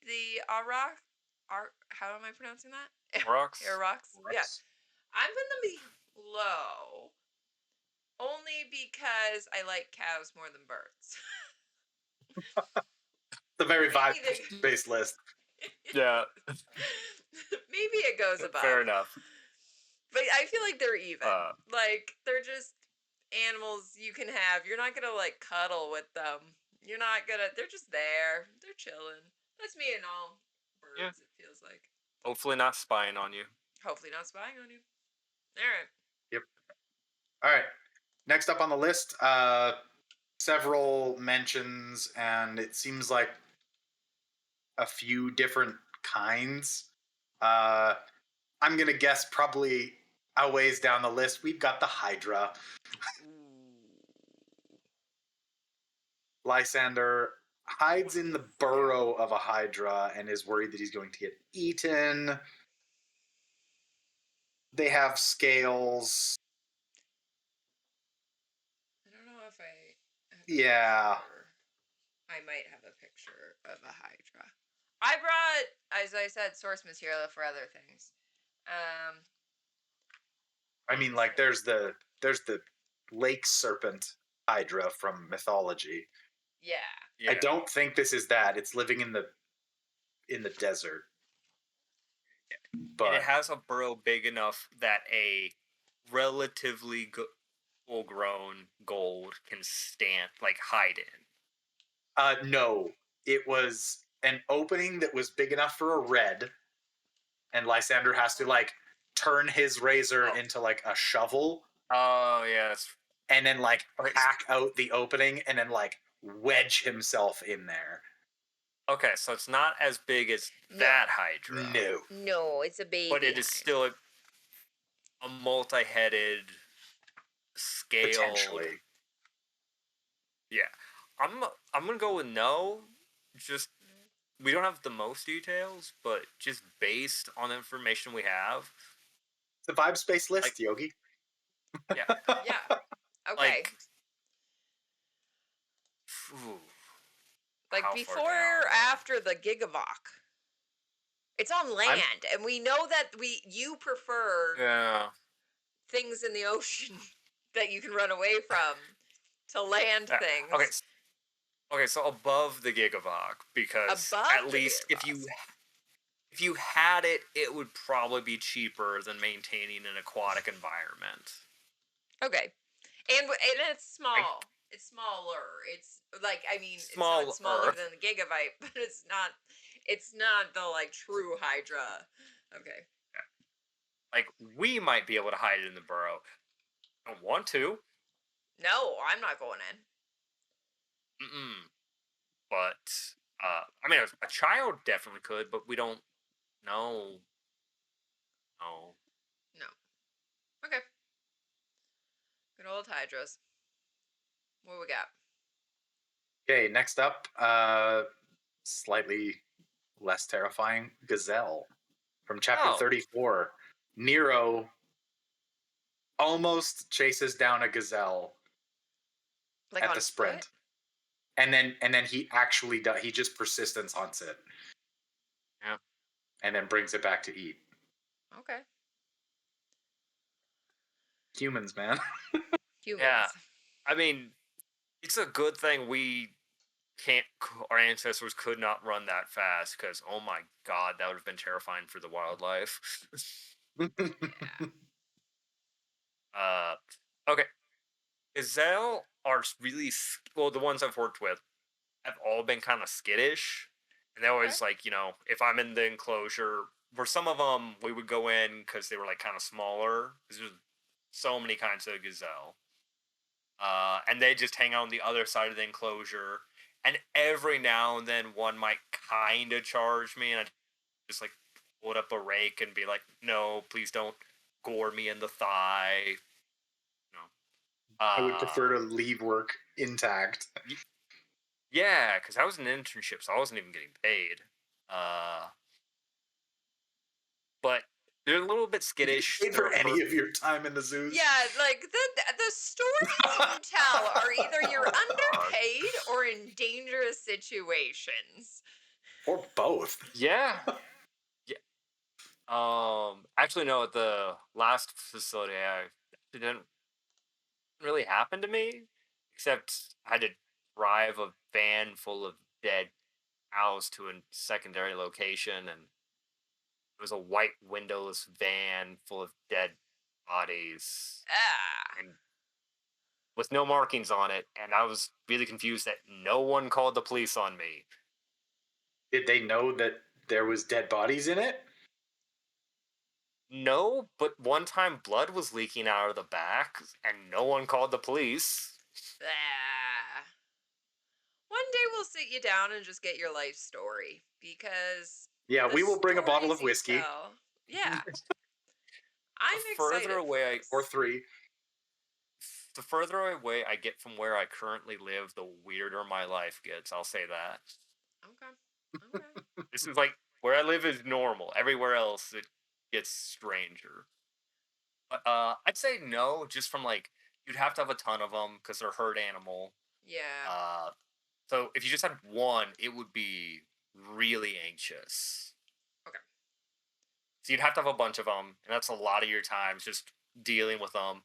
the Aurochs. How am I pronouncing that? Aurochs. Aurochs. Yeah. I'm putting them below only because I like cows more than birds. It's a very vibe-based list. Yeah. Maybe it goes above. Fair enough. But I feel like they're even. They're just animals you can have. You're not gonna cuddle with them. They're just there. They're chilling. That's me and all birds, it feels like. Hopefully not spying on you. Hopefully not spying on you. Alright. Yep. Alright. Next up on the list, several mentions, and it seems like a few different kinds. I'm gonna guess probably a ways down the list, we've got the Hydra. Lysander hides in the burrow of a Hydra and is worried that he's going to get eaten. They have scales. I don't know if Yeah. I might have a picture of a Hydra. I brought, as I said, source material for other things. I mean, there's the lake serpent Hydra from mythology. Yeah. I don't think this is that. It's living in the desert. But and it has a burrow big enough that a relatively full-grown gold can hide in. No, it was an opening that was big enough for a red, and Lysander has to turn his razor into a shovel. Oh yes. And then hack out the opening and then wedge himself in there. Okay, so it's not as big as that Hydra. No, it's a baby. But it is still a multi-headed scale. Potentially. Yeah. I'm gonna go with no. Just we don't have the most details, but just based on the information we have. It's a vibe space list, Yogi. Yeah. Yeah. Okay. Before or after the Gigavok. It's on land, and we know that you prefer things in the ocean that you can run away from to land things. Okay, so above the Gigavok, because at least if you had it, it would probably be cheaper than maintaining an aquatic environment. Okay. And it's small. It's smaller. It's like, I mean, it's not smaller Smaller. than the Gigavite, but it's not the like true Hydra. Okay. Like, we might be able to hide it in the burrow. Don't want to. No, I'm not going in. But I mean, a child definitely could, but we don't know. No. No. Okay. Good old Hydras. What we got? Okay, next up, slightly less terrifying, Gazelle from chapter Oh. 34. Nero almost chases down a gazelle Like at on the sprint. foot? And then he actually does. He just persistence hunts it. Yeah. And then brings it back to eat. Okay. Humans, man. Humans. Yeah. I mean, it's a good thing we can't. Our ancestors could not run that fast because, oh my god, that would have been terrifying for the wildlife. Yeah. Okay. Gazelle are really well. The ones I've worked with have all been kind of skittish, and they always like, you know, if I'm in the enclosure. For some of them, we would go in because they were like kind of smaller. There's so many kinds of gazelle, and they just hang out on the other side of the enclosure. And every now and then, one might kind of charge me, and I just like hold up a rake and be like, "No, please don't gore me in the thigh." I would prefer to leave work intact. Yeah, because I was an internship, so I wasn't even getting paid. But they're a little bit skittish. Paid for any of your time in the zoos? Yeah, like the stories you tell are either you're underpaid or in dangerous situations. Or both. Yeah. Actually, no. At the last facility, it didn't really happen to me, except I had to drive a van full of dead cows to a secondary location, and it was a white windowless van full of dead bodies and with no markings on it, and I was really confused that no one called the police on me. Did they know that there was dead bodies in it? No, but one time blood was leaking out of the back, and no one called the police. One day we'll sit you down and just get your life story, because yeah, we will bring a bottle of stories you whiskey. tell- Yeah. I'm The further excited away for I- this. Or 3. The further away I get from where I currently live, the weirder my life gets. I'll say that. Okay. This is like where I live is normal. Everywhere else it gets stranger. But I'd say no, just from like you'd have to have a ton of them because they're herd animal. Yeah. So if you just had one, it would be really anxious. Okay. So you'd have to have a bunch of them, and that's a lot of your time just dealing with them.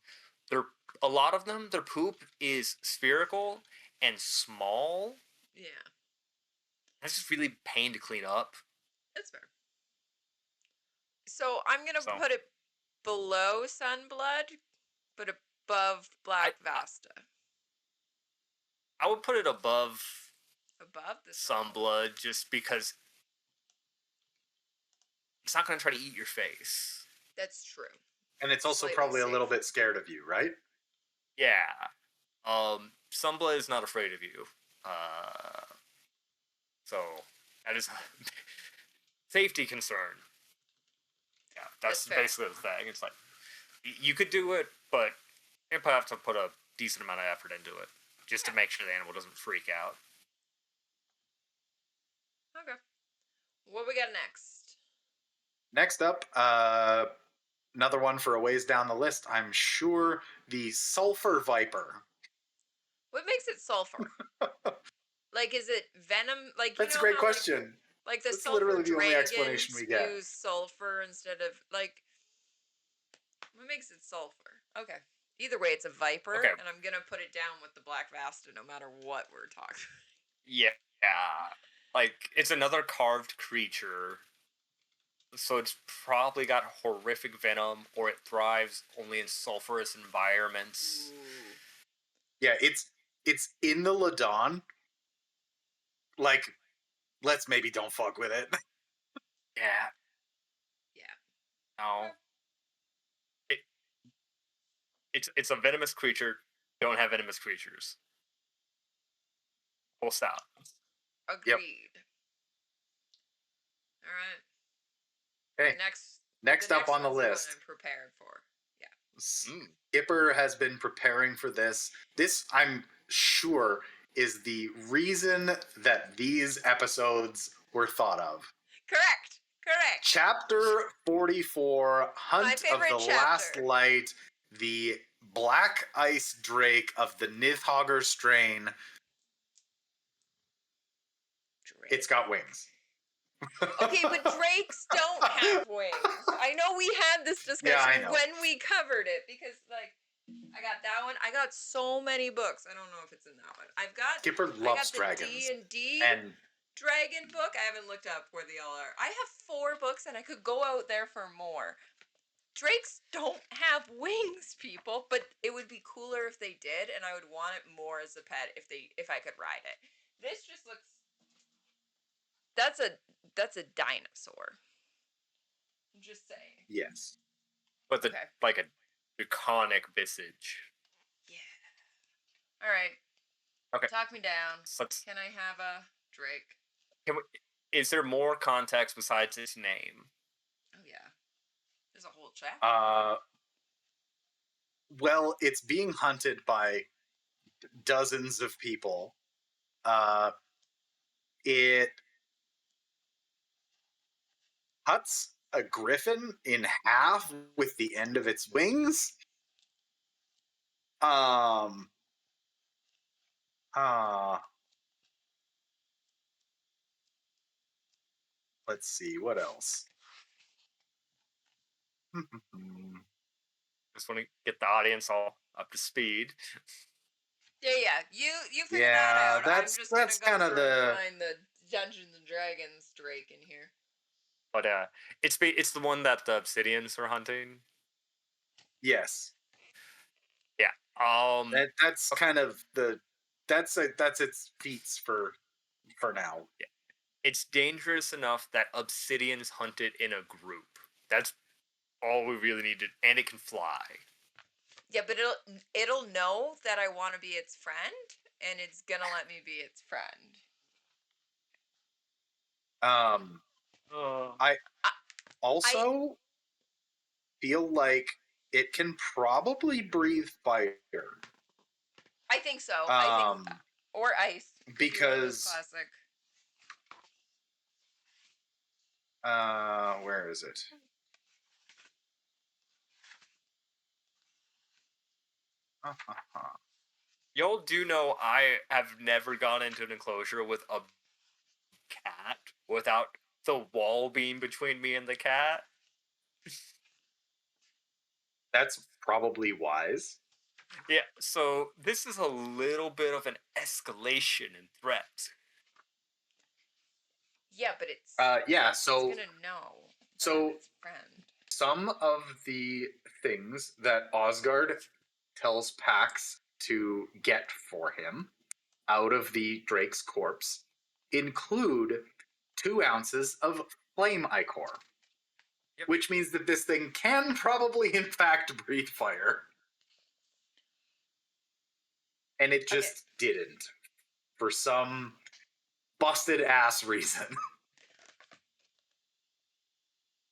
A lot of them, their poop is spherical and small. Yeah. That's just really pain to clean up. That's fair. So I'm gonna put it below Sunblood, but above Black Vasta. I would put it above the Sunblood, just because it's not going to try to eat your face. That's true. And it's also probably a little bit scared of you, right? Yeah. Sunblood is not afraid of you. So that is a safety concern. Yeah, that's basically the thing. It's like you could do it, but you probably have to put a decent amount of effort into it just to make sure the animal doesn't freak out. Okay. What we got next? Next up, another one for a ways down the list, I'm sure, the Sulfur Viper. What makes it sulfur? Like, is it venom? Like, that's a great question. Like the that's sulfur literally the only dragons explanation we get. use sulfur instead of like. What makes it sulfur? Okay. Either way, it's a viper, and I'm gonna put it down with the Black Vasta, no matter what we're talking. Yeah, like it's another carved creature, so it's probably got horrific venom, or it thrives only in sulfurous environments. Yeah, it's in the Ladon. Like, let's maybe don't fuck with it. Yeah. Yeah. No. It's a venomous creature. Don't have venomous creatures. Full stop. Agreed. All right. Okay. Next up on the one's list. one I'm prepared for. Yeah. Skipper has been preparing for this. This, I'm sure, is the reason that these episodes were thought of. Correct. Chapter 44, Hunt of the Last chapter. Light, the Black Ice Drake of the Nidhogger strain. Drake. It's got wings. Okay, but drakes don't have wings. I know we had this discussion when we covered it because, like, I got that one. I got so many books. I don't know if it's in that one. Skipper loves dragons. D&D And dragon book. I haven't looked up where they all are. I have 4 books, and I could go out there for more. Drakes don't have wings, people, but it would be cooler if they did, and I would want it more as a pet if I could ride it. This just looks. That's a dinosaur. I'm just saying. yes. But like a draconic visage. Yeah. All right. Okay. Talk me down. Let's, Can I have a drake? is there more context besides its name? Oh yeah. There's a whole chapter. Well, it's being hunted by dozens of people. It cuts a griffin in half with the end of its wings. Let's see, what else? Just want to get the audience all up to speed. Yeah. You figure that out. I'm just that's gonna kind of find the Dungeons and Dragons drake in here. But it's the one that the Obsidians are hunting. Yes. Yeah. That's kind of that's its feats for now. Yeah. It's dangerous enough that Obsidians hunt it in a group. That's all we really needed, and it can fly. Yeah, but it'll know that I want to be its friend, and it's gonna let me be its friend. I also feel like it can probably breathe fire. I think so. I think or ice because classic. Where is it? Y'all do know I have never gone into an enclosure with a cat without the wall being between me and the cat. That's probably wise. Yeah, so this is a little bit of an escalation in threat. Yeah, but it's so it's gonna know. So its friend. Some of the things that Osgard tells Pax to get for him out of the Drake's corpse include 2 ounces of flame ichor. Yep. Which means that this thing can probably, in fact, breathe fire. And it just didn't. For some busted ass reason.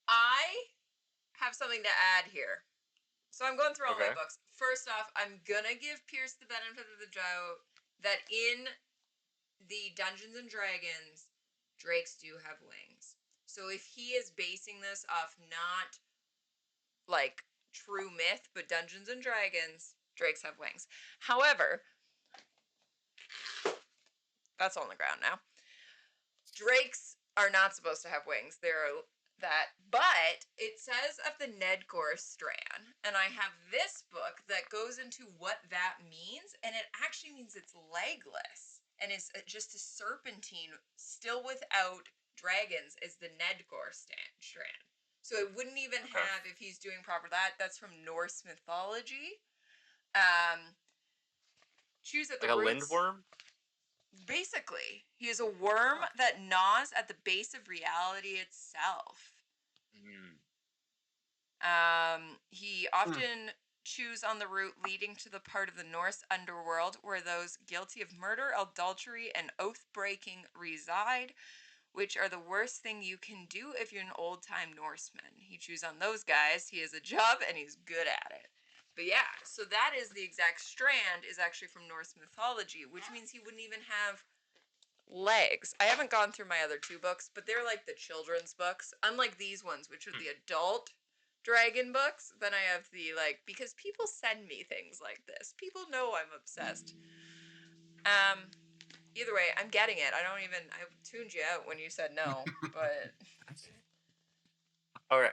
I have something to add here. So I'm going through all my books. First off, I'm gonna give Pierce the benefit of the doubt that in the Dungeons and Dragons, drakes do have wings. So if he is basing this off not like true myth, but Dungeons and Dragons, drakes have wings. However, that's on the ground now. Drakes are not supposed to have wings. They're but it says of the Nedgor strand, and I have this book that goes into what that means, and it actually means it's legless and is just a serpentine still without dragons is the Nedgor strand. So it wouldn't even have, if he's doing proper that's from Norse mythology. chews at the Like a roots. lindworm? Basically, he is a worm that gnaws at the base of reality itself. He often chews on the route leading to the part of the Norse underworld where those guilty of murder, adultery, and oath-breaking reside, which are the worst thing you can do if you're an old-time Norseman. He chews on those guys. He has a job, and he's good at it. But yeah, so that is the exact strand is actually from Norse mythology, which means he wouldn't even have legs. I haven't gone through my other 2 books, but they're like the children's books. Unlike these ones, which are the adult dragon books, then I have the because people send me things like this. People know I'm obsessed. Either way, I'm getting it. I tuned you out when you said no, but All right.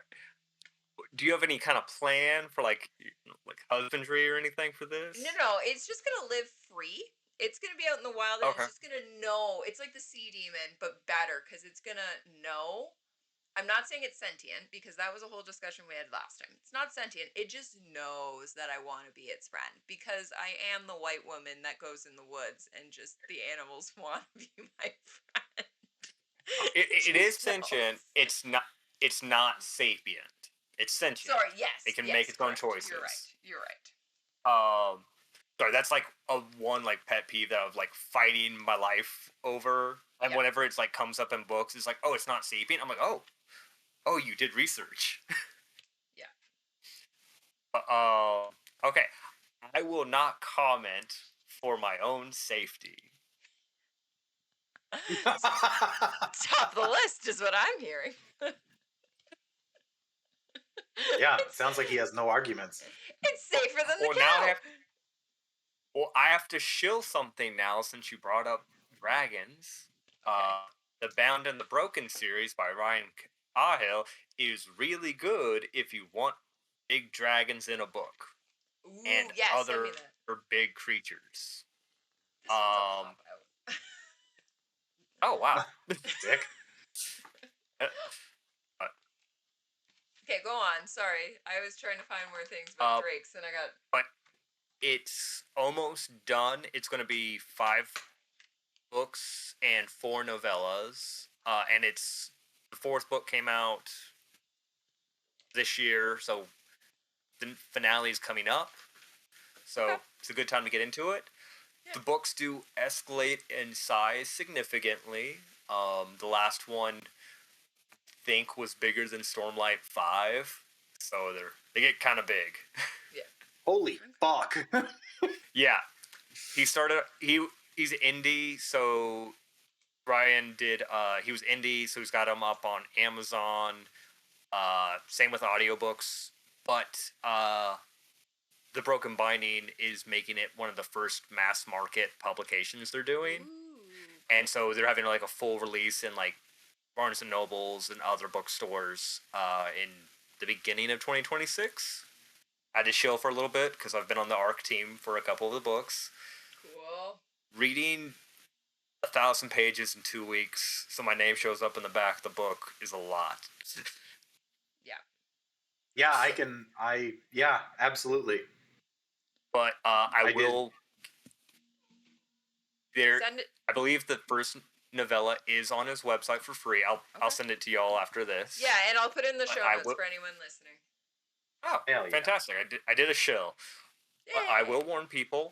Do you have any kind of plan for like husbandry or anything for this? no, it's just gonna live free. It's gonna be out in the wild, and it's just gonna know. It's like the sea demon, but better, because it's gonna know. I'm not saying it's sentient, because that was a whole discussion we had last time. It's not sentient. It just knows that I want to be its friend, because I am the white woman that goes in the woods, and just the animals want to be my friend. It is sentient. It's not sapient. It's sentient. Sorry, yes. It can yes, make its own correct. choices. You're right. Sorry, that's like a one pet peeve that I've fighting my life over. And whenever it's comes up in books, it's like, oh, it's not sapient. I'm like, oh, you did research. Yeah. Okay. I will not comment for my own safety. Top of the list is what I'm hearing. Yeah, it sounds like he has no arguments. It's safer than the Well, cow. I have to shill something now since you brought up dragons. Okay. The Bound and the Broken series by Ryan Cahill is really good if you want big dragons in a book. Ooh, And yes, other big creatures. This one's a pop out. Oh, wow. Dick. Okay, go on. Sorry. I was trying to find more things about drakes, and I got... But it's almost done. It's going to be 5 books and 4 novellas. And the 4th book came out this year, so the finale is coming up. So it's a good time to get into it. Yeah. The books do escalate in size significantly. The last one, I think, was bigger than Stormlight 5, so they get kind of big. Yeah. Holy fuck. Yeah. He's indie, so Ryan did he was indie, so he's got them up on Amazon. Same with audiobooks, but The Broken Binding is making it one of the first mass market publications they're doing. Ooh. And so they're having a full release in Barnes and Nobles and other bookstores in the beginning of 2026. I had to chill for a little bit because I've been on the ARC team for a couple of the books. Cool. Reading 1,000 pages in 2 weeks, so my name shows up in the back of the book, is a lot. Yeah. Yeah, absolutely. But I will. I believe the first novella is on his website for free. I'll send it to y'all after this. Yeah, and I'll put in the show notes for anyone listening. Oh, hell fantastic! Yeah. I did a shill. But I will warn people: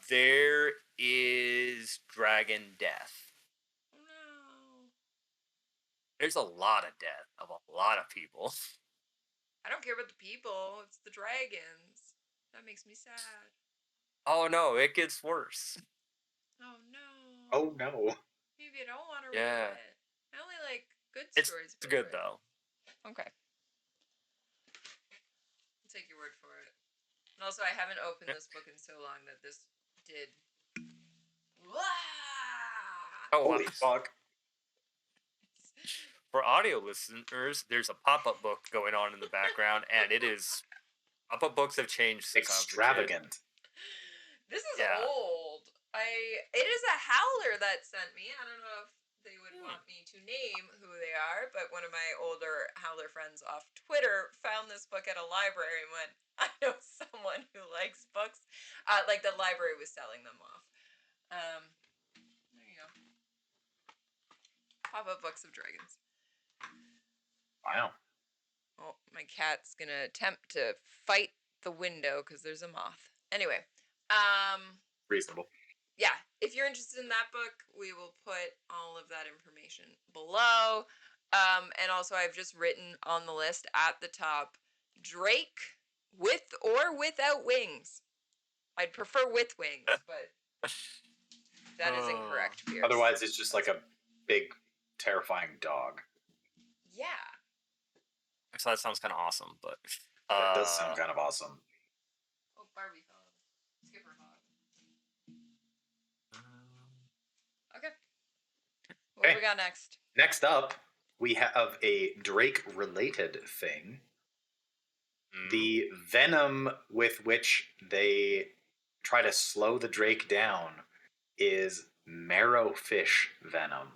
there is dragon death. No. There's a lot of death of a lot of people. I don't care about the people. It's the dragons. That makes me sad. Oh no, it gets worse. Oh no. Oh no. Maybe I don't want to read it. I only like good stories. It's good though. Okay. I'll take your word for it. And also, I haven't opened this book in so long that this did. Oh, holy fuck. For audio listeners, there's a pop-up book going on in the background, and it is... Pop-up books have changed since extravagant. This is old. It is a howler that sent me. I don't know if they would want me to name who they are, but one of my older howler friends off Twitter found this book at a library and went, I know someone who likes books. like the library was selling them off. There you go. Pop-up books of dragons. Wow. Oh, my cat's gonna attempt to fight the window because there's a moth. Anyway, Reasonable. yeah, if you're interested in that book, we will put all of that information below. And also I've just written on the list at the top, Drake with or without wings. I'd prefer with wings, but that is incorrect, Pierce. Otherwise, it's just like a big, terrifying dog. Yeah. So that sounds kind of awesome, but That does sound kind of awesome. Oh, Barbie fell. Skipper hog. Okay. What do we got next? Next up, we have a Drake-related thing. The venom with which they try to slow the Drake down is Marrowfish venom.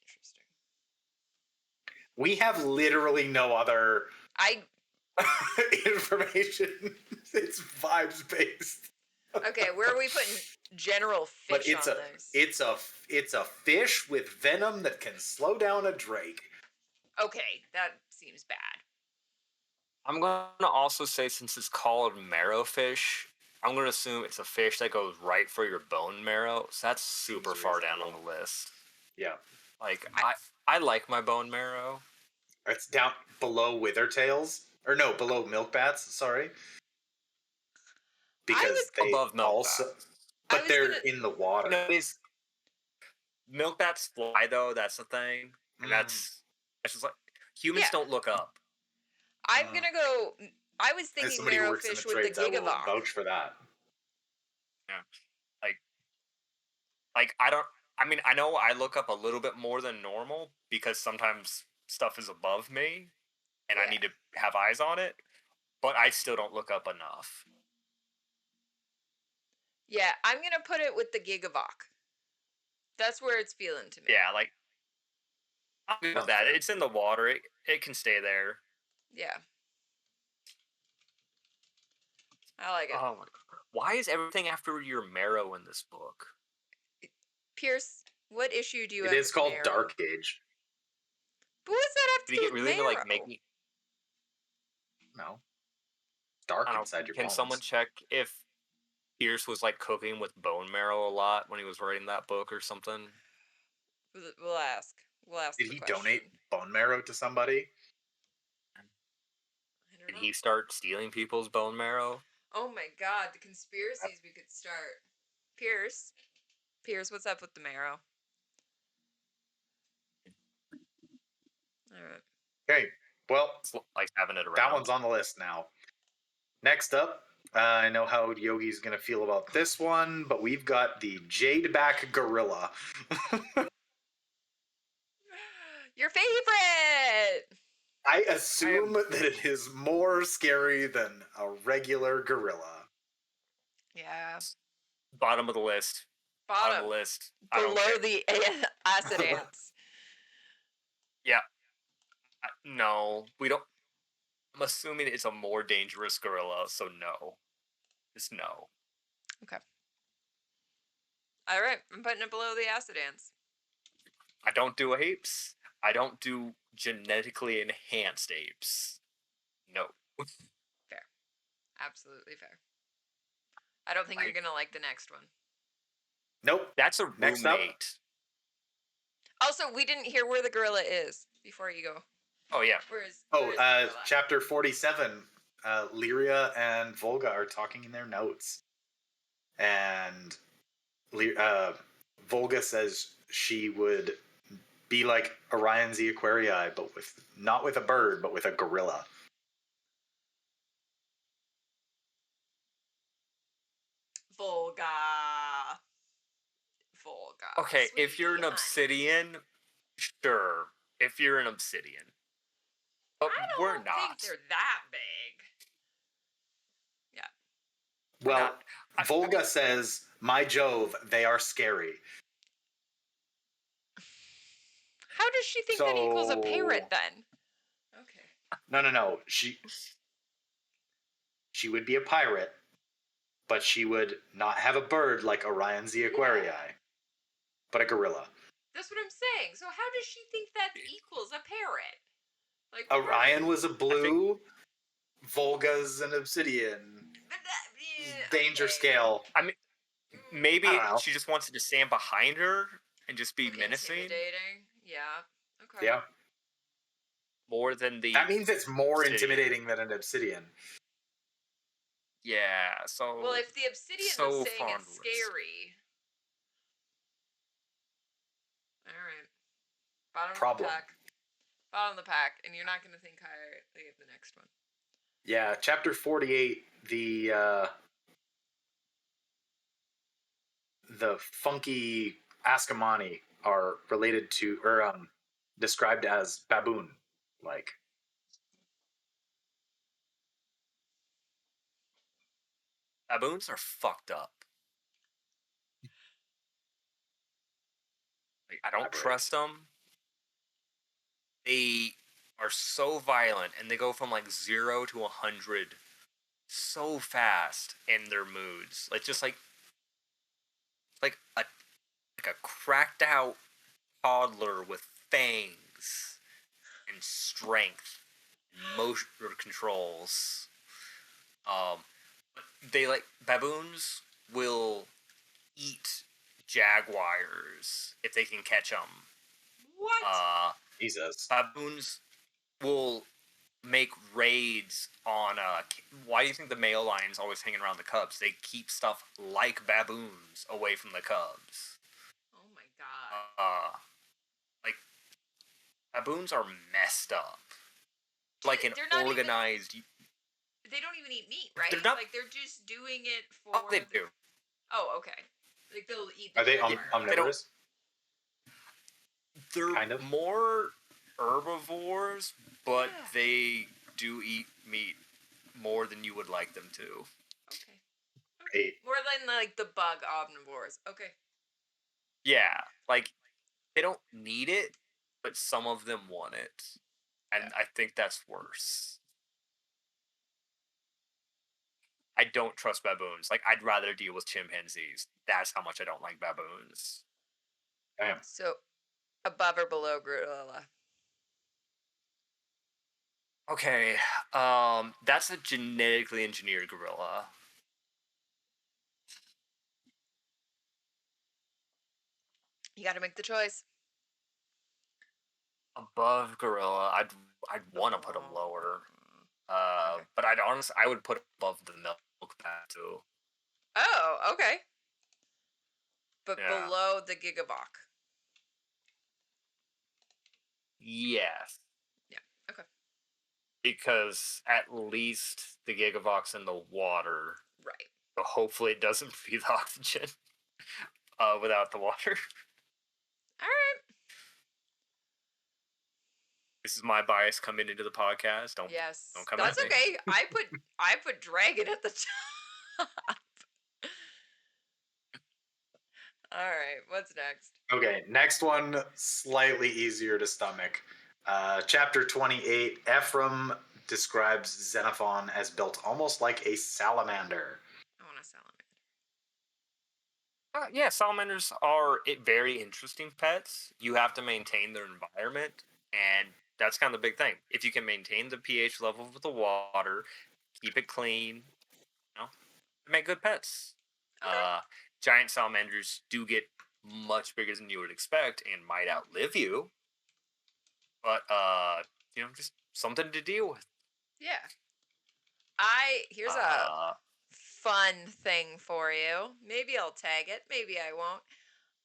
Interesting. We have literally no other information. It's vibes based. Okay, where are we putting general fish But it's on this? It's a fish with venom that can slow down a Drake. Okay, that seems bad. I'm going to also say, since it's called Marrowfish, I'm going to assume it's a fish that goes right for your bone marrow. So that's super far down on the list. Yeah. Like, I like my bone marrow. It's down below Withertails. Or no, below milk bats, sorry. Because they above milk also... bats. But they're in the water. No, milk bats fly, though. That's the thing. And that's just like... Humans don't look up. I'm going to go... I was thinking Marrowfish with the Gigavok. Vouch for that. Yeah. Like, I don't... I mean, I know I look up a little bit more than normal because sometimes stuff is above me and I need to have eyes on it, but I still don't look up enough. Yeah, I'm going to put it with the Gigavok. That's where it's feeling to me. Yeah, like, I'll do that. It's in the water. It can stay there. Yeah. I like it. Oh my God. Why is everything after your marrow in this book? Pierce, what issue do you have? It is called marrow? Dark Age. But what does that have to do with really marrow? Like make me... No. Dark inside your bones. Can someone check if Pierce was like cooking with bone marrow a lot when he was writing that book or something? We'll ask. We'll ask. Did he donate bone marrow to somebody? Did he start stealing people's bone marrow? Oh my God, the conspiracies we could start. Pierce, what's up with the marrow? All right. Okay, well, it's like having it around. That one's on the list now. Next up, I know how Yogi's going to feel about this one, but we've got the Jadeback Gorilla. Your favorite! I assume that it is more scary than a regular gorilla. Yeah. Bottom of the list. Bottom of the list. Below the acid ants. Yeah. No, we don't. I'm assuming it's a more dangerous gorilla, so no. Just no. Okay. All right, I'm putting it below the acid ants. I don't do apes. I don't do genetically enhanced apes. No. Fair. Absolutely fair. I don't think you're going to like the next one. Nope. That's a roommate. Next up. Also, we didn't hear where the gorilla is before you go. Oh, yeah. Where is chapter 47. Lyria and Volga are talking in their notes. And Volga says she would be like Orion's the Aquarii, but not with a bird, but with a gorilla. Volga. Okay, if you're an obsidian, sure. If you're an obsidian. But we're not. I don't think they're that big. Yeah. Well, Volga says, "My Jove, they are scary." How does she think that equals a parrot then? Okay. No. She would be a pirate, but she would not have a bird like Orion's the Aquarii, but a gorilla. That's what I'm saying. So how does she think that equals a parrot? Like Orion was a blue, Volga's an obsidian. Danger okay. scale. I mean, maybe I don't know. she just wants to stand behind her and just be menacing. Intimidating. Yeah. Okay. Yeah. More than the. That means it's more obsidian. intimidating than an obsidian. Yeah, so. Well, if the obsidian so was saying it's fondless. scary. Alright. Bottom Problem. of the pack. Bottom of the pack, and you're not going to think highly of the next one. Yeah, chapter 48, the funky Askamani are related to, or described as baboon, like. Baboons are fucked up. Like, I don't trust them. They are so violent, and they go from like 0 to 100 so fast in their moods. Like just like a cracked out toddler with fangs and strength and motion controls. They baboons will eat jaguars if they can catch them. What? Jesus. Baboons will make raids on why do you think the male lion's always hanging around the cubs? They keep stuff like baboons away from the cubs. Oh my god. Baboons are messed up. Like an organized. They don't even eat meat, right? They're not. Like they're just doing it for. Oh, they do. Oh, okay. Like they'll eat. The Are they jaguar. omnivorous? They're kind of more herbivores, but they do eat meat more than you would like them to. Okay. More than like the bug omnivores. Okay. Yeah, like they don't need it, but some of them want it, and I think that's worse. I don't trust baboons. Like I'd rather deal with chimpanzees. That's how much I don't like baboons. Damn. So, above or below gorilla? Okay, that's a genetically engineered gorilla. You got to make the choice. Above gorilla, I'd want to put him lower. But I would put above the milk pack too. Oh, okay. But below the Gigavok. Yes. Yeah. Okay. Because at least the Gigavok's in the water. Right. So hopefully it doesn't breathe oxygen without the water. All right. This is my bias coming into the podcast. Don't come That's at me. okay. I put dragon at the top. All right, what's next? Okay, next one, slightly easier to stomach. Chapter 28, Ephraim describes Xenophon as built almost like a salamander. I want a salamander. Yeah, salamanders are very interesting pets. You have to maintain their environment, and that's kind of the big thing. If you can maintain the pH level of the water, keep it clean, make good pets. Okay. Giant salamanders do get much bigger than you would expect and might outlive you. But just something to deal with. Yeah. Here's a fun thing for you. Maybe I'll tag it. Maybe I won't.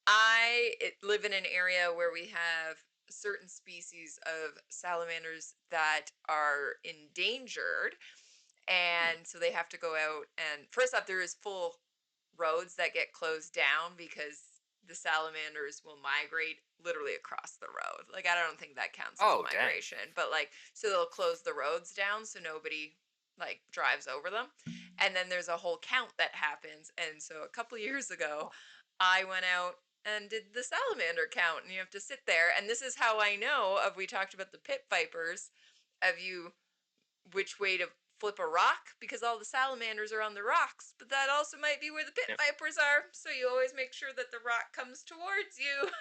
I live in an area where we have certain species of salamanders that are endangered. And so they have to go out and first off, there is full roads that get closed down because the salamanders will migrate literally across the road. Like I don't think that counts as migration, but so they'll close the roads down so nobody drives over them. And then there's a whole count that happens. And so a couple years ago, I went out and did the salamander count, and you have to sit there. And this is how I know we talked about the pit vipers of which way to flip a rock because all the salamanders are on the rocks, but that also might be where the pit vipers are, so you always make sure that the rock comes towards you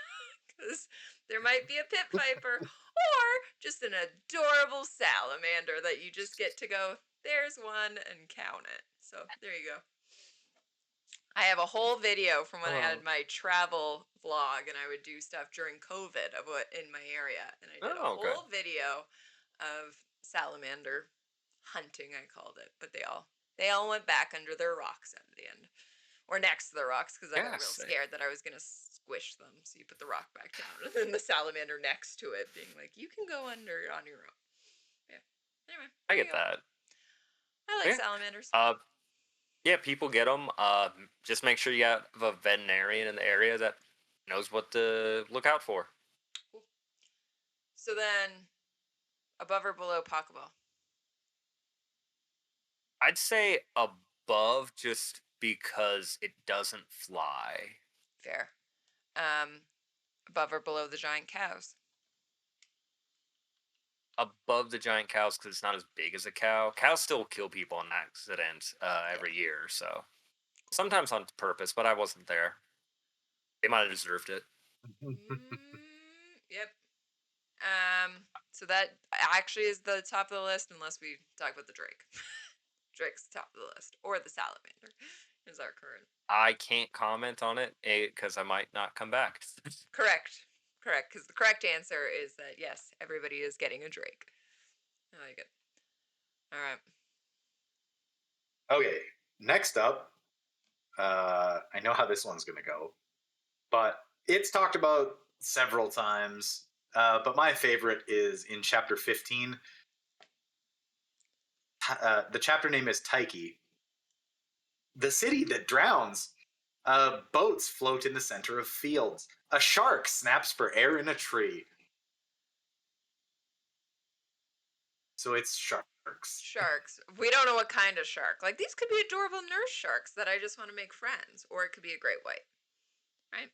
because there might be a pit viper or just an adorable salamander that you just get to go, there's one, and count it. So there you go. I have a whole video from when I had my travel vlog and I would do stuff during COVID of what in my area, and I did a whole video of salamander hunting, I called it, but they all went back under their rocks at the end, or next to the rocks, because I got real scared that I was gonna squish them. So you put the rock back down, and then the salamander next to it, being like, "You can go under on your own." Yeah. Anyway, I get that. I like salamanders. Yeah, people get them. Just make sure you have a veterinarian in the area that knows what to look out for. Cool. So then, above or below Pachelbel? I'd say above, just because it doesn't fly. Fair. Above or below the giant cows? Above the giant cows, because it's not as big as a cow. Cows still kill people in accidents every year, so sometimes on purpose, but I wasn't there. They might have deserved it. Yep. So that actually is the top of the list, unless we talk about the drake. Drake's top of the list, or the salamander is our current. I can't comment on it because I might not come back. Correct, because the correct answer is that yes, everybody is getting a drake. I like it. All right. Okay, next up, I know how this one's gonna go, but it's talked about several times. But my favorite is in chapter 15. The chapter name is Taiki. The city that drowns. Boats float in the center of fields. A shark snaps for air in a tree. So it's sharks. Sharks. We don't know what kind of shark. Like, these could be adorable nurse sharks that I just want to make friends, or it could be a great white. Right?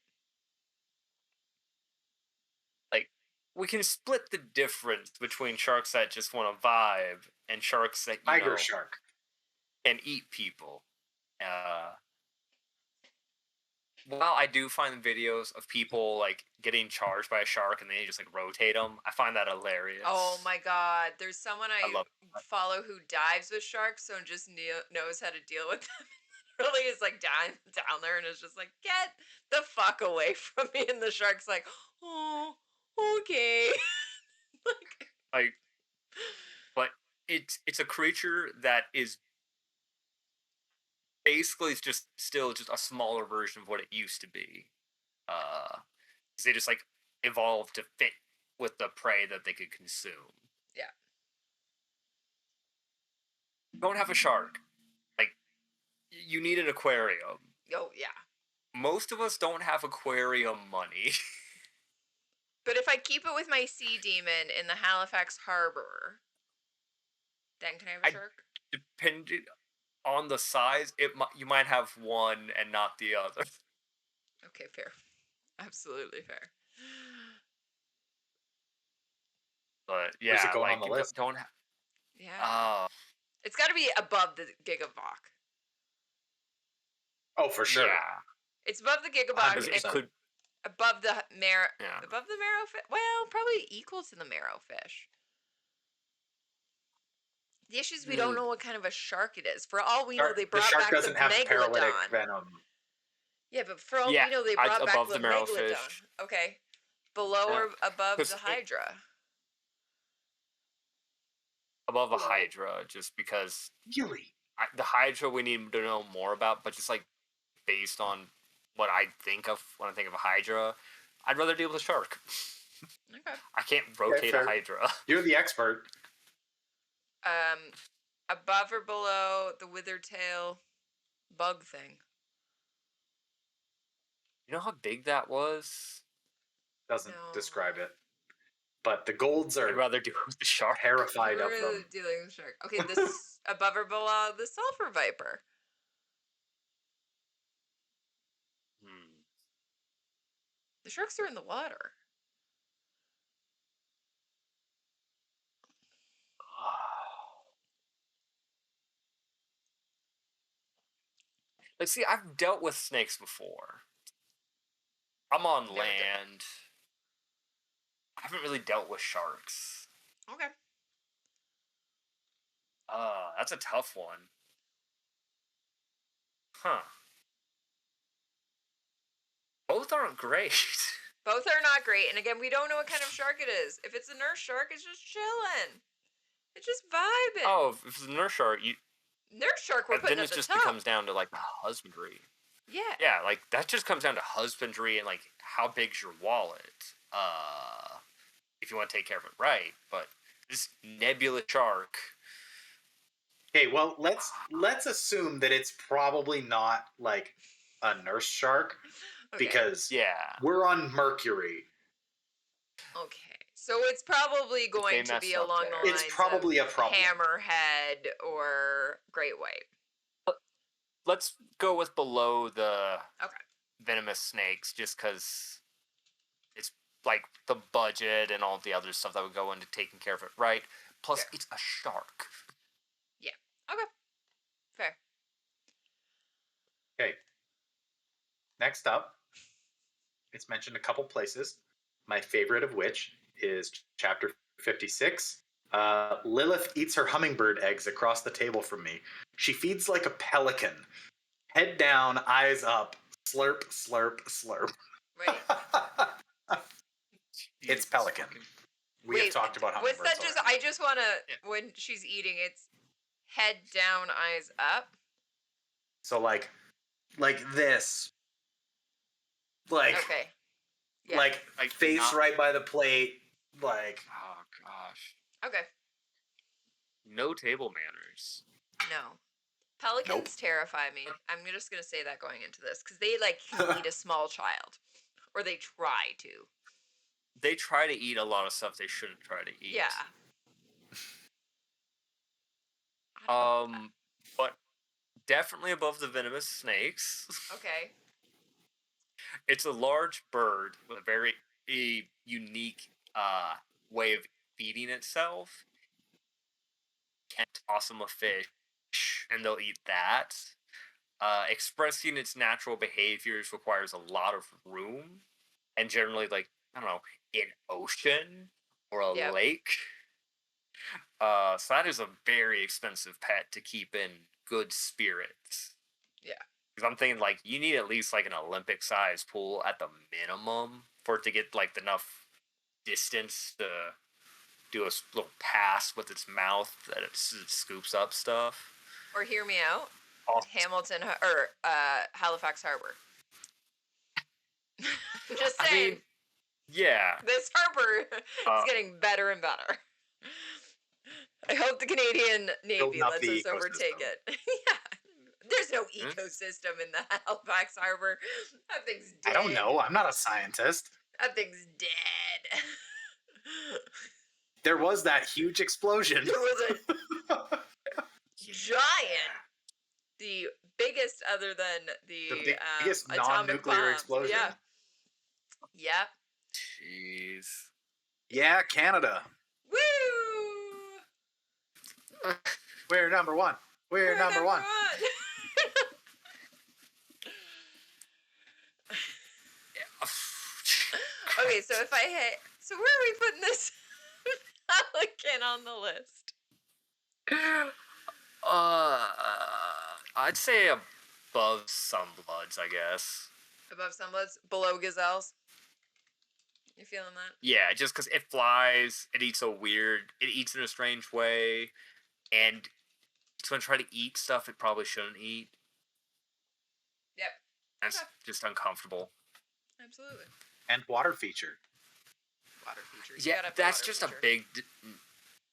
Like, we can split the difference between sharks that just want to vibe and sharks that Tiger shark can eat people. While I do find videos of people like getting charged by a shark and they just like rotate them, I find that hilarious. Oh my god, there's someone I follow who dives with sharks, so just knows how to deal with them. Really is like down there and is just like, get the fuck away from me, and the shark's like, oh, okay. like, but it's a creature that is basically just still just a smaller version of what it used to be. They just like evolved to fit with the prey that they could consume. Yeah. Don't have a shark. Like, you need an aquarium. Oh yeah. Most of us don't have aquarium money. But if I keep it with my sea demon in the Halifax Harbor, then can I have a shark? Depending on the size, you might have one and not the other. Okay, fair. Absolutely fair. But yeah, where's it going like, on the list? Yeah. It's got to be above the Gigavok. Oh, for sure. Yeah. It's above the Gigavok. It could above the above the Marrowfish. Well, probably equal to the Marrowfish. The issue is we don't know what kind of a shark it is. For all we know, they brought back the Megalodon. Venom. Yeah, but for all we know, they brought back the Megalodon. Marrowfish. Okay. Below or above the Hydra? Above the Hydra, just because Really? the Hydra we need to know more about, but just like based on what I think of when I think of a Hydra, I'd rather deal with a shark. Okay. I can't rotate a Hydra. You're the expert. Above or below the Withertail bug thing? You know how big that was? Doesn't describe it. But the golds are. I'd rather deal with the shark. Terrified of them. Dealing with shark. Okay, this above or below the Sulfur Viper? The sharks are in the water. Like, see, I've dealt with snakes before. I'm on Never did. land. I haven't really dealt with sharks. Okay. That's a tough one. Huh. Both aren't great. Both are not great. And again, we don't know what kind of shark it is. If it's a nurse shark, it's just chilling. It's just vibing. Oh, if it's a nurse shark, Nurse shark, we're putting then at it the just top. becomes down to like husbandry. Yeah. Yeah, like that just comes down to husbandry and like how big's your wallet. If you want to take care of it right. But this nebula shark. Okay, well let's assume that it's probably not like a nurse shark Okay. because Yeah. we're on Mercury. Okay. So it's probably going to messed be up along there. the lines It's probably of a problem. hammerhead or great white. Let's go with below the Okay. venomous snakes just because it's like the budget and all the other stuff that would go into taking care of it right. Plus, Yeah. it's a shark. Yeah. Okay. Fair. Okay. Next up, it's mentioned a couple places. My favorite of which is chapter 56. Lilith eats her hummingbird eggs across the table from me. She feeds like a pelican. Head down, eyes up, slurp, slurp, slurp. Right. It's pelican. We have talked about What's hummingbirds that just? already. I just want to, when she's eating, it's head down, eyes up. So like this. Like Okay. Yeah. like face not- right by the plate. Like Oh gosh. Okay. No table manners. No. Pelicans terrify me. I'm just gonna say that going into this because they like can eat a small child, or they try to. They try to eat a lot of stuff they shouldn't try to eat. Yeah. I don't know But definitely above the venomous snakes. Okay. It's a large bird with a very unique way of feeding itself. Can toss them a fish, and they'll eat that. Expressing its natural behaviors requires a lot of room, and generally, like, I don't know, an ocean or a Yep. lake. So that is a very expensive pet to keep in good spirits. Yeah. Because I'm thinking, like, you need at least like an Olympic-sized pool at the minimum for it to get like enough distance to do a little pass with its mouth that it scoops up stuff. Or hear me out. Oh, Hamilton or Halifax Harbor. Just I saying. mean, yeah. This harbor is getting better and better. I hope the Canadian Navy up lets the us overtake it. Yeah. There's no ecosystem in the Halifax Harbor. That thing's dead. I don't know. I'm not a scientist. That thing's dead. There was that huge explosion. There was a giant, the biggest other than the biggest atomic non-nuclear bombs. explosion. Yeah. Yep. Jeez. Yeah, Canada. Woo! We're number one. We're number one. Okay, so if I hit, so where are we putting this pelican on the list? I'd say above Sunbloods, I guess. Above Sunbloods, below Gazelles. You feeling that? Yeah, just because it flies, it eats it eats in a strange way, and it's going to try to eat stuff it probably shouldn't eat. Yep. That's just uncomfortable. Absolutely. And water feature. Water features. Yeah, that's just a big.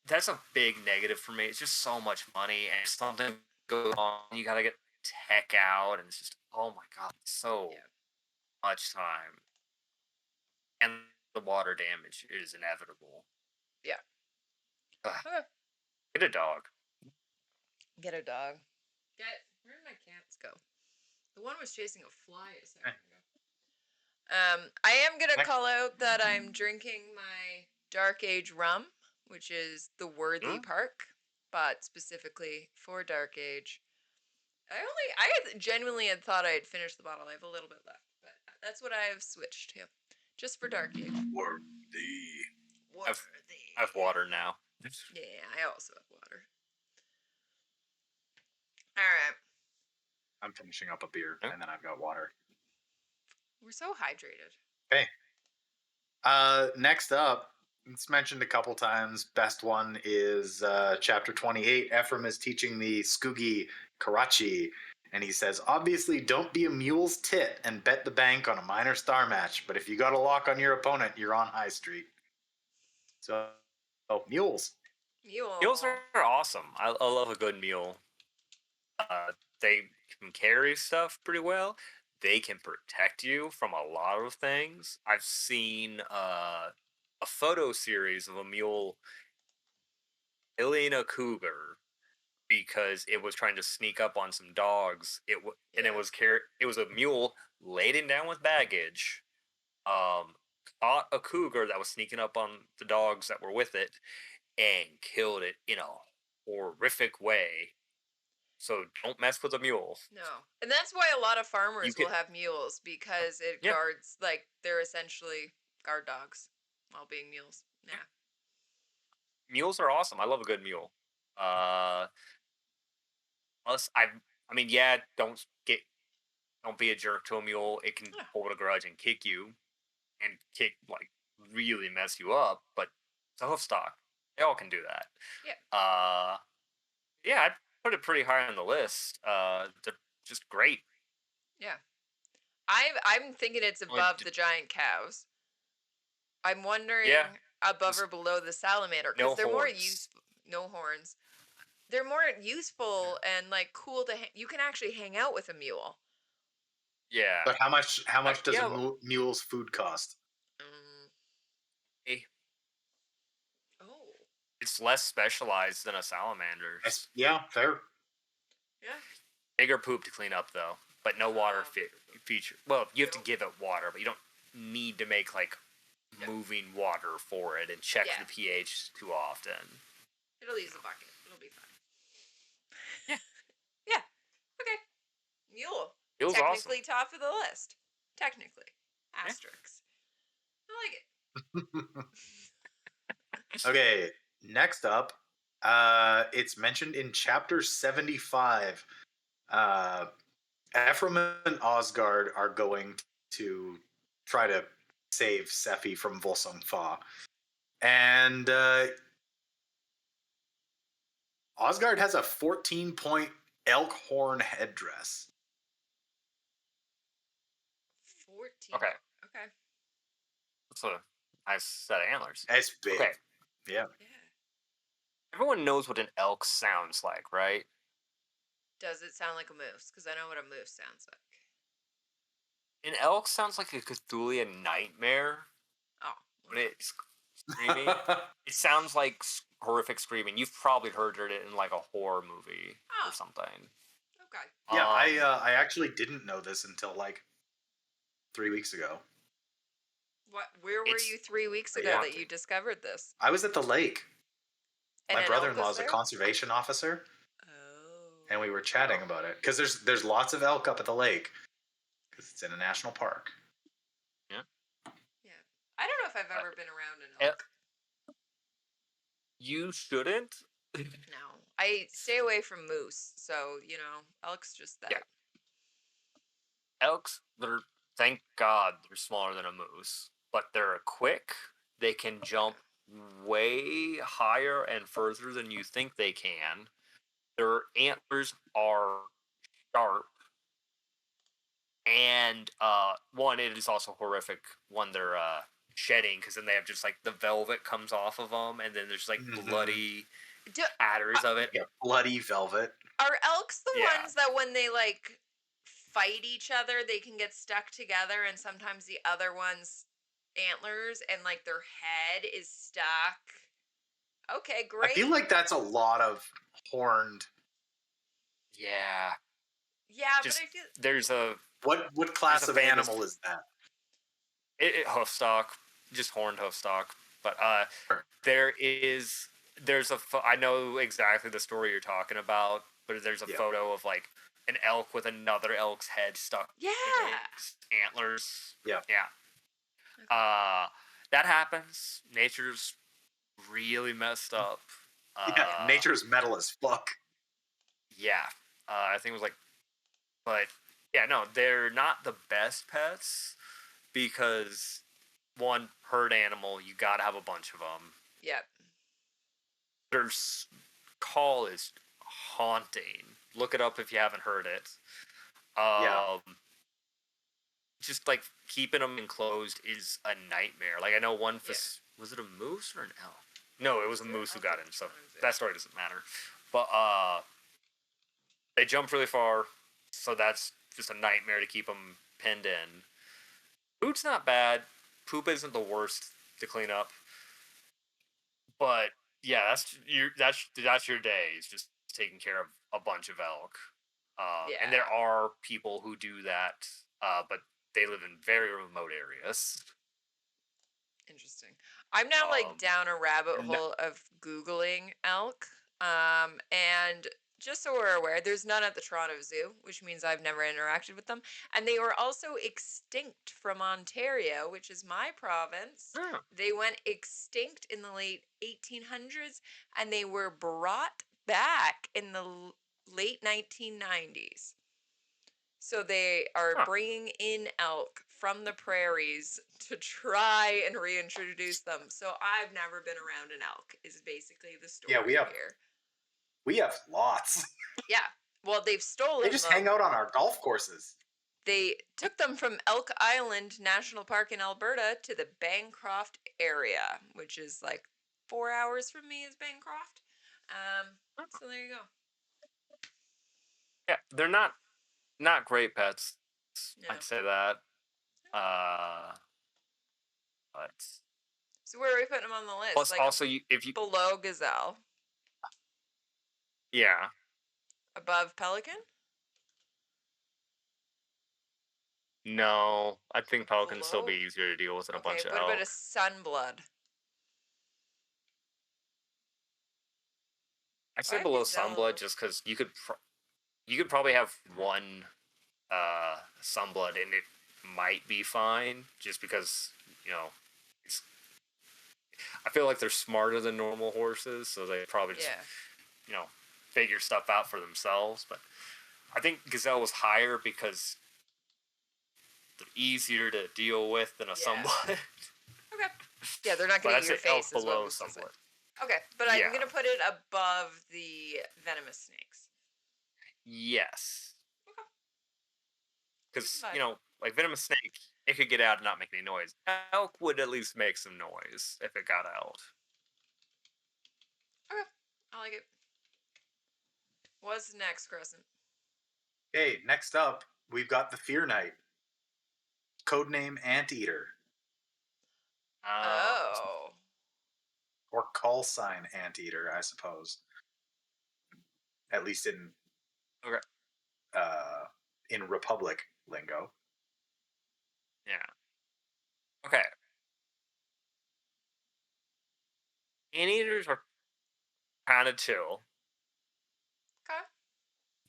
That's a big negative for me. It's just so much money, and if something goes on, you gotta get tech out, and it's just, oh my god, so much time, and the water damage is inevitable. Yeah. Okay. Get a dog. Get a dog. Where did my cats go? The one was chasing a fly a second ago. I am gonna call out that I'm drinking my Dark Age rum, which is the Worthy Park, bought specifically for Dark Age. I genuinely had thought I had finished the bottle. I have a little bit left, but that's what I have switched to, just for Dark Age. Worthy. Worthy. I have water now. Yeah, I also have water. All right, I'm finishing up a beer, Okay. and then I've got water. we're so hydrated. Okay. Next up, it's mentioned a couple times. Best one is chapter 28. Ephraim is teaching the Skoogie Karachi, and he says, obviously, don't be a mule's tit and bet the bank on a minor star match, but if you got a lock on your opponent, you're on High Street. So, mules. Mule. Mules are awesome. I love a good mule. They can carry stuff pretty well. They can protect you from a lot of things. I've seen a photo series of a mule killing a cougar because it was trying to sneak up on some dogs. And it was a mule laden down with baggage. Caught a cougar that was sneaking up on the dogs that were with it and killed it in a horrific way. So don't mess with a mule. No, and that's why a lot of farmers You will have mules because it Yeah. guards, like they're essentially guard dogs while being mules. Yeah. Mules are awesome. I love a good mule. Plus, I mean, yeah, don't be a jerk to a mule. It can hold a grudge and kick you, and really mess you up. But it's a hoof stock. They all can do that. Yeah. Yeah, I'd put it pretty high on the list. They're just great. Yeah. I'm thinking it's above the giant cows. I'm wondering above or below the salamander because No they're more horns. useful. No horns. They're more useful and like cool to. You can actually hang out with a mule. Yeah. But how much does yeah, a mule's food cost? eh, Oh. It's less specialized than a salamander. Yeah, fair. Yeah. Bigger poop to clean up though, but no water feature. Well, you have to give it water, but you don't need to make moving water for it and check the pH too often. It'll use a bucket. It'll be fine. Yeah. Yeah. Okay. Mule. Mule's Technically awesome. top of the list. Technically. Asterisks. I like it. Okay, next up, it's mentioned in chapter 75. Ephraim and Osgard are going to try to save Sephi from Volsung Fa. And Osgard has a 14-point elk horn headdress. 14. Okay. Okay. That's a nice set of antlers. It's big. Okay. Yeah. Everyone knows what an elk sounds like, right? Does it sound like a moose? Because I know what a moose sounds like. An elk sounds like a Cthulhian nightmare. Oh. When it's screaming. It sounds like horrific screaming. You've probably heard it in a horror movie or something. Okay. Yeah, I actually didn't know this until 3 weeks ago. What? Where were you 3 weeks ago that you discovered this? I was at the lake. And my brother-in-law is a conservation officer. Oh. And we were chatting about it because there's lots of elk up at the lake because it's in a national park. Yeah. Yeah. I don't know if I've ever been around an elk. You shouldn't. No. I stay away from moose, so elk's just that. Yeah. Elks, thank God they're smaller than a moose, but they're quick. They can jump way higher and further than you think they can. Their antlers are sharp. And it is also horrific when they're shedding, because then they have just the velvet comes off of them, and then there's bloody tatters of it. Yeah, bloody velvet. Are elks the ones that when they fight each other, they can get stuck together, and sometimes the other one's antlers and their head is stuck? Okay, great. I feel like that's a lot of horned. Yeah. Yeah, just, but I feel there's a what class of animal is that? Hoof stock, just horned hoof stock. But there's a I know exactly the story you're talking about, but there's a photo of an elk with another elk's head stuck in its antlers. Yeah. Yeah. That happens. Nature's really messed up. Yeah, nature's metal as fuck. Yeah. I think it was like, but yeah, no, they're not the best pets because one, herd animal, you gotta have a bunch of them. Yep. Their call is haunting. Look it up if you haven't heard it. Yeah. Just like keeping them enclosed is a nightmare. Like I know one was it a moose or an elk? No, it was a moose who got in. So that story doesn't matter. But they jump really far, so that's just a nightmare to keep them pinned in. Food's not bad. Poop isn't the worst to clean up. But yeah, that's your day. Is just taking care of a bunch of elk. And there are people who do that, but they live in very remote areas. Interesting. I'm now like down a rabbit hole of Googling elk. And just so we're aware, there's none at the Toronto Zoo, which means I've never interacted with them. And they were also extinct from Ontario, which is my province. Oh. They went extinct in the late 1800s, and they were brought back in the late 1990s. So they are bringing in elk from the prairies to try and reintroduce them. So I've never been around an elk is basically the story here. We have lots. Yeah. Well, they've stolen They just them. hang out on our golf courses. They took them from Elk Island National Park in Alberta to the Bancroft area, which is like 4 hours from me is Bancroft. So there you go. Yeah, they're not great pets. No. I'd say that. But so where are we putting them on the list? Plus, like also, if you below Gazelle. Yeah. Above Pelican? No, I think Pelican still be easier to deal with than a bunch of elk. What about a Sunblood? I say below Sunblood just because you could probably have one Sunblood and it might be fine just because I feel like they're smarter than normal horses, so they probably just figure stuff out for themselves. But I think Gazelle was higher because they're easier to deal with than a Sunblood. Okay. Yeah, they're not going to eat your face. Elk below Sunblood. Okay, but I'm going to put it above the venomous snakes. Yes. Okay. Because, like venomous snake, it could get out and not make any noise. Elk would at least make some noise if it got out. Okay, I like it. What's next, Crescent? Okay, next up, we've got the Fear Knight. Codename Anteater. Oh. Or call sign Anteater, I suppose. At least in Republic lingo. Yeah. Okay. Anteaters are kind of chill. Okay.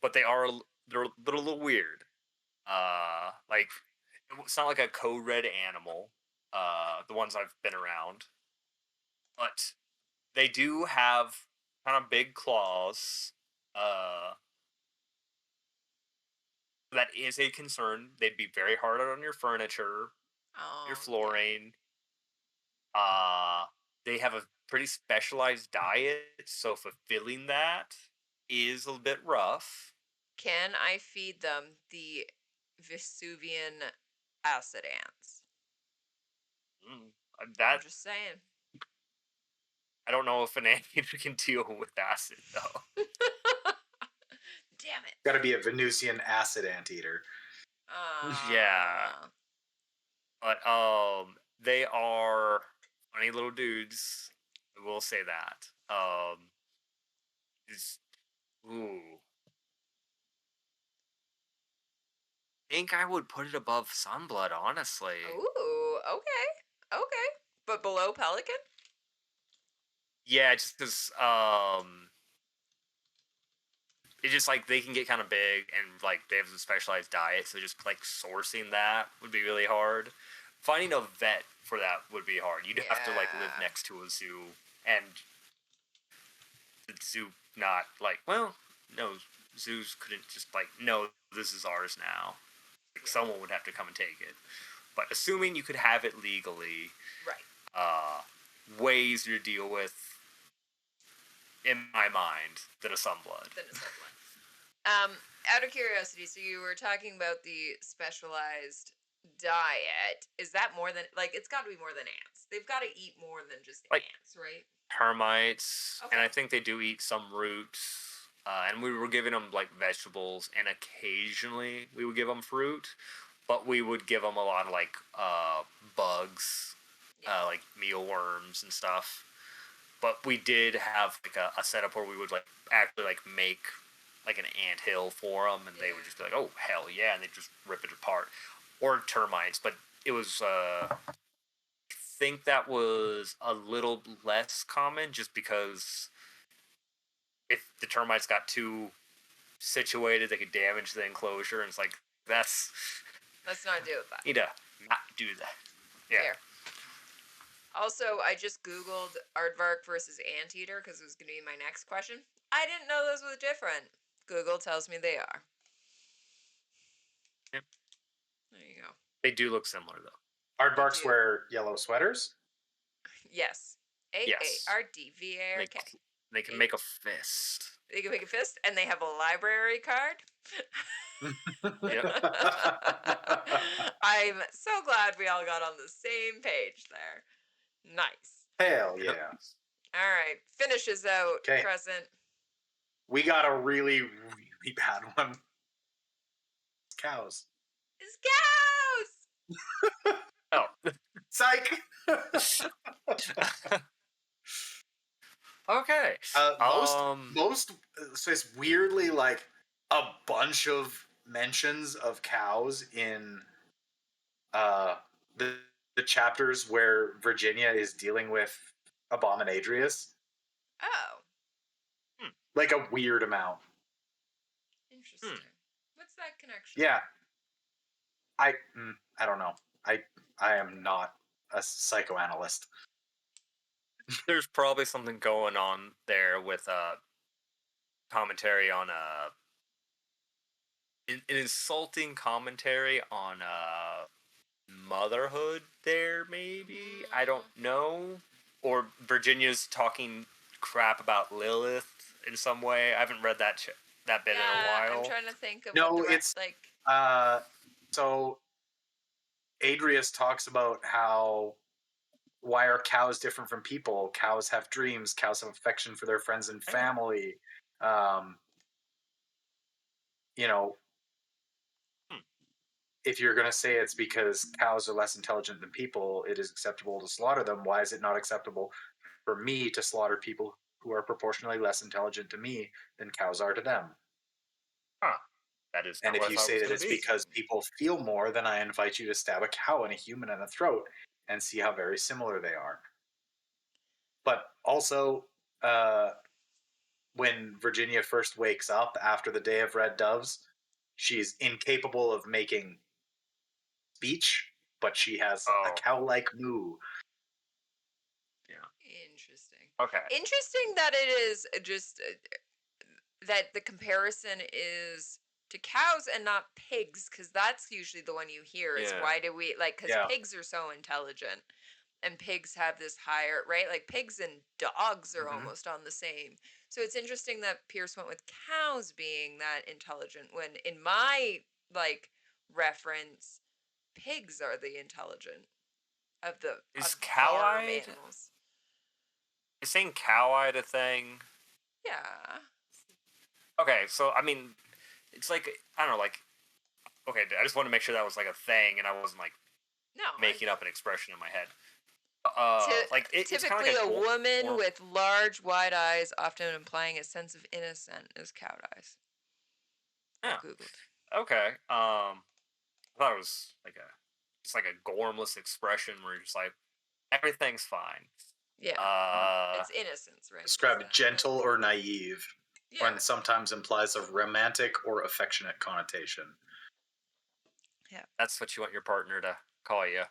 But they're a little weird. Like it's not like a code red animal. The ones I've been around, but they do have kind of big claws. That is a concern. They'd be very hard on your furniture, your flooring. They have a pretty specialized diet, so fulfilling that is a bit rough. Can I feed them the Vesuvian acid ants? I'm just saying. I don't know if an anteater can deal with acid, though. Damn it. Gotta be a Venusian acid anteater. Yeah. But, they are funny little dudes. I will say that. I think I would put it above Sunblood, honestly. Ooh, okay. But below Pelican? Yeah, just because, it's just like they can get kind of big and like they have a specialized diet, so just like sourcing that would be really hard. Finding a vet for that would be hard. You'd have to like live Yeah. next to a zoo, and the zoo not like, well, no, zoos couldn't just like, no, this is ours now. Like, someone would have to come and take it. But assuming you could have it legally, Right. Ways to deal with, in my mind, than a Sunblood. Than a Sunblood. Out of curiosity, so you were talking about the specialized diet. Is that more than, like, it's got to be more than ants? They've got to eat more than just Like, ants, right? Termites, and Okay. I think they do eat some roots. And we were giving them like vegetables, and occasionally we would give them fruit, but we would give them a lot of like bugs, like mealworms and stuff. But we did have like a setup where we would like actually like make like an anthill for them, and they would just be like, "Oh hell yeah!" and they just rip it apart. Or termites, but it was I think that was a little less common, just because if the termites got too situated, they could damage the enclosure, and it's like, let's not do that. Need to not do that. Yeah. Fair. Also, I just Googled Aardvark versus Anteater because it was going to be my next question. I didn't know those were different. Google tells me they are. Yep. There you go. They do look similar, though. Aardvarks wear yellow sweaters? Yes. AARDVARK. They can make a fist. They can make a fist, and they have a library card. I'm so glad we all got on the same page there. Nice. Hell yeah. All right. Finishes out, Okay. Crescent. We got a really, really bad one. It's cows. It's cows! Oh. Psych! Okay. Most so it's weirdly like a bunch of mentions of cows in the chapters where Virginia is dealing with Abominadrius. Oh. Like a weird amount. Interesting. What's that connection? Yeah. I don't know. I am not a psychoanalyst. There's probably something going on there with commentary on an insulting commentary on motherhood there, maybe? I don't know. Or Virginia's talking crap about Lilith in some way. I haven't read that bit in a while. I'm trying to think of so Adrius talks about why are cows different from people? Cows have dreams. Cows have affection for their friends and family. If you're going to say it's because cows are less intelligent than people, it is acceptable to slaughter them. Why is it not acceptable for me to slaughter people who are proportionally less intelligent to me than cows are to them? Huh. That is. And if you say that it's because people feel more, then I invite you to stab a cow and a human in the throat and see how very similar they are. But also, when Virginia first wakes up after the Day of Red Doves, she's incapable of making speech, but she has a cow-like moo. Yeah. Interesting. Okay. Interesting that it is just that the comparison is to cows and not pigs, because that's usually the one you hear is why do we because pigs are so intelligent and pigs have this higher, right? Like pigs and dogs are almost on the same. So it's interesting that Pierce went with cows being that intelligent when in my reference, pigs are the intelligent of the farm animals. Is saying cow-eyed a thing? Yeah. Okay, so I mean, it's like, I don't know, like, okay, I just want to make sure that was like a thing, and I wasn't like making up an expression in my head. Typically, it's a woman with large, wide eyes, often implying a sense of innocence, is cow eyes. Yeah. Googled. Okay. I thought it was like a gormless expression where you're just like, everything's fine. Yeah. It's innocence, right? Describe gentle or naive. Yeah. and sometimes implies a romantic or affectionate connotation. That's what you want your partner to call you.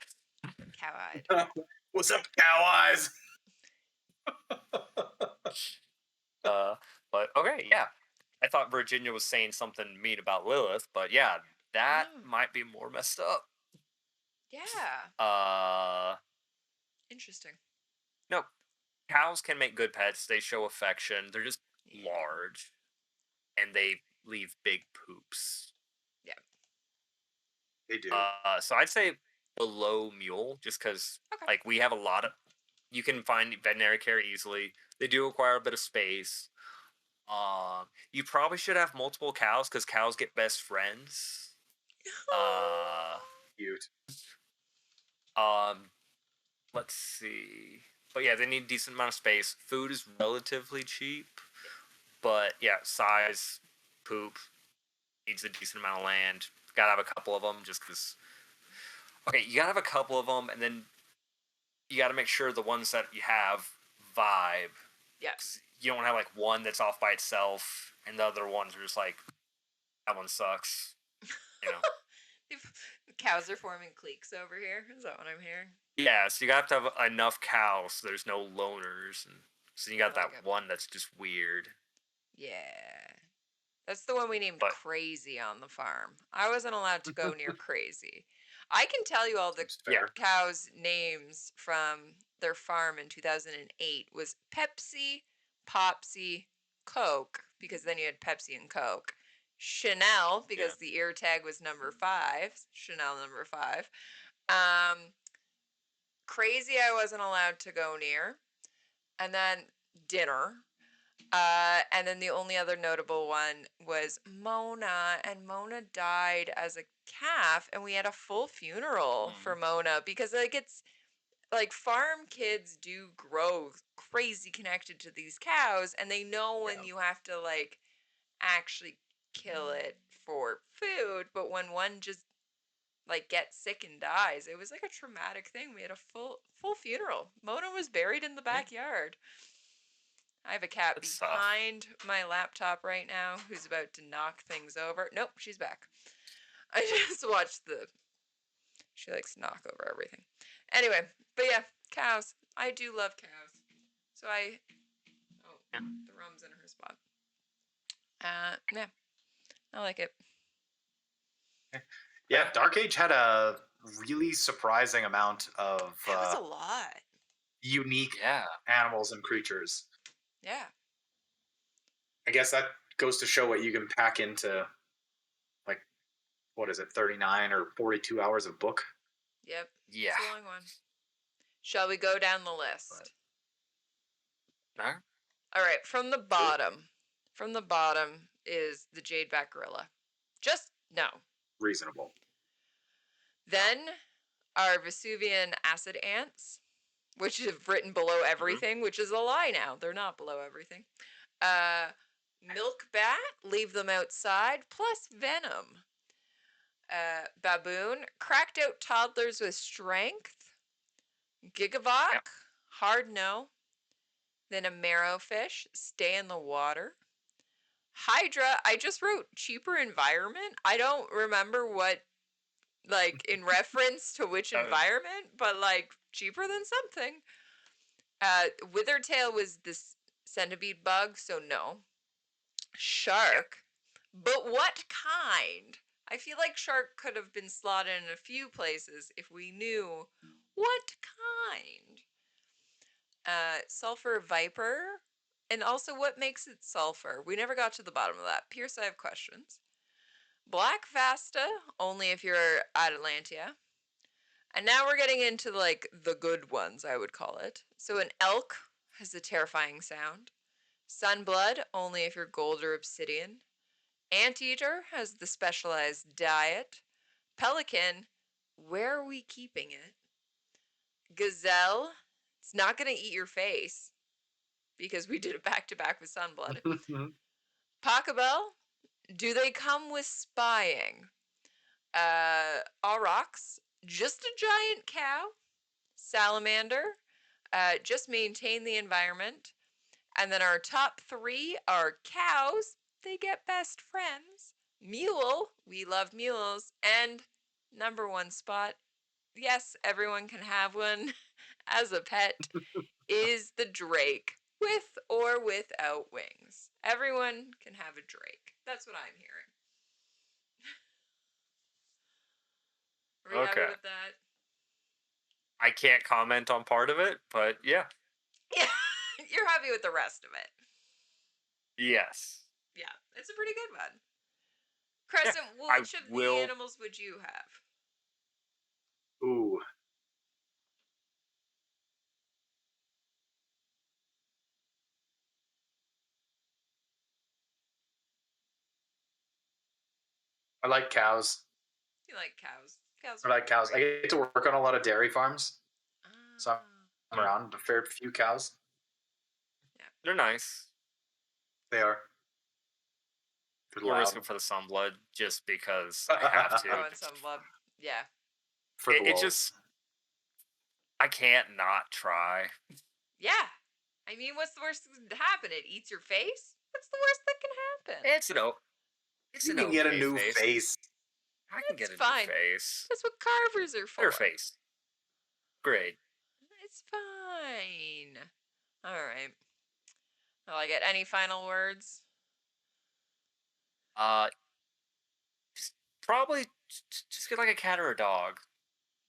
Cow-eyed. What's up, cow eyes? But okay, yeah. I thought Virginia was saying something mean about Lilith, but yeah, that No. might be more messed up. Yeah. Interesting. No, cows can make good pets. They show affection. They're just Yeah. large, and they leave big poops. Yeah. They do. So I'd say below mule, just because Okay. like we have a lot of. You can find veterinary care easily. They do require a bit of space. You probably should have multiple cows because cows get best friends. Cute. Let's see. But yeah, they need a decent amount of space. Food is relatively cheap, but yeah, size, poop, needs a decent amount of land. Gotta have a couple of them just because. Okay, you gotta have a couple of them, and then you gotta make sure the ones that you have vibe. Yeah. 'Cause you don't have like one that's off by itself, and the other ones are just like, that one sucks. You know. The cows are forming cliques over here. Is that what I'm hearing? Yeah, so you have to have enough cows so there's no loners, and so you got I like that it. one that's just weird. Yeah. That's the one we named But- Crazy on the farm. I wasn't allowed to go near Crazy. I can tell you all the Seems fair. cows' names from their farm in 2008 was Pepsi, Popsy, Coke, because then you had Pepsi and Coke. Chanel, because the ear tag was number 5. Chanel number 5. Crazy I wasn't allowed to go near. And then dinner. And then the only other notable one was Mona, and Mona died as a calf, and we had a full funeral for Mona because it's like farm kids do grow crazy connected to these cows, and they know when you have to like actually kill it for food, but when one just like gets sick and dies, it was like a traumatic thing. We had a full funeral. Mona was buried in the backyard. I have a cat That's behind my laptop right now who's about to knock things over. Nope, she's back. I just watched she likes to knock over everything. Anyway, but yeah, cows. I do love cows. So the rum's in her spot. Yeah, I like it. Yeah, Dark Age had a really surprising amount of That was a lot. unique Yeah. animals and creatures. Yeah. I guess that goes to show what you can pack into, like, what is it, 39 or 42 hours of book? Yep. Yeah. It's a long one. Shall we go down the list? No? All right, from the bottom. From the bottom is the Jadeback Gorilla. Just no. Reasonable. Then are Vesuvian acid ants, which have written below everything, which is a lie now. They're not below everything. Milk bat, leave them outside, plus venom. Baboon, cracked out toddlers with strength. Gigavok, hard no. Then a marrowfish, stay in the water. Hydra, I just wrote cheaper environment. I don't remember what, like, in reference to which environment, but, like, cheaper than something. Withertail was this centipede bug, so no. Shark. But what kind? I feel like shark could have been slotted in a few places if we knew what kind. Sulfur viper. And also, what makes it sulfur? We never got to the bottom of that. Pierce, I have questions. Black vasta, only if you're Atalantia. And now we're getting into, like, the good ones, I would call it. So an elk has a terrifying sound. Sunblood, only if you're gold or obsidian. Anteater has the specialized diet. Pelican, where are we keeping it? Gazelle, it's not going to eat your face because we did it back to back with Sunblood. Pachelbel, do they come with spying? Aurochs, just a giant cow. Salamander, just maintain the environment. And then our top 3 are cows. They get best friends. Mule. We love mules. And number 1 spot. Yes, everyone can have one as a pet. Is the drake. With or without wings. Everyone can have a drake. That's what I'm hearing. Are we happy Okay. with that? I can't comment on part of it, but yeah. Yeah, you're happy with the rest of it. Yes. Yeah, it's a pretty good one. Yeah, Crescent, I which of the will. animals would you have? Ooh. I like cows. You like cows. Cows I are like cows. I great. get to work on a lot of dairy farms, so Ah, I'm around a fair few cows. They're nice. They are. They're We'll loud. risk it for the Sunblood just because I have to. throwing some love. Yeah. For the It lulz. just, I can't not try. Yeah. I mean, what's the worst that can happen? It eats your face? What's the worst that can happen? It's an it's You an can get a okay new face. face. I can It's get a fine. new face. That's what carvers are for. Their face. Great. It's fine. All right. I like it. Any final words? Probably just get like a cat or a dog.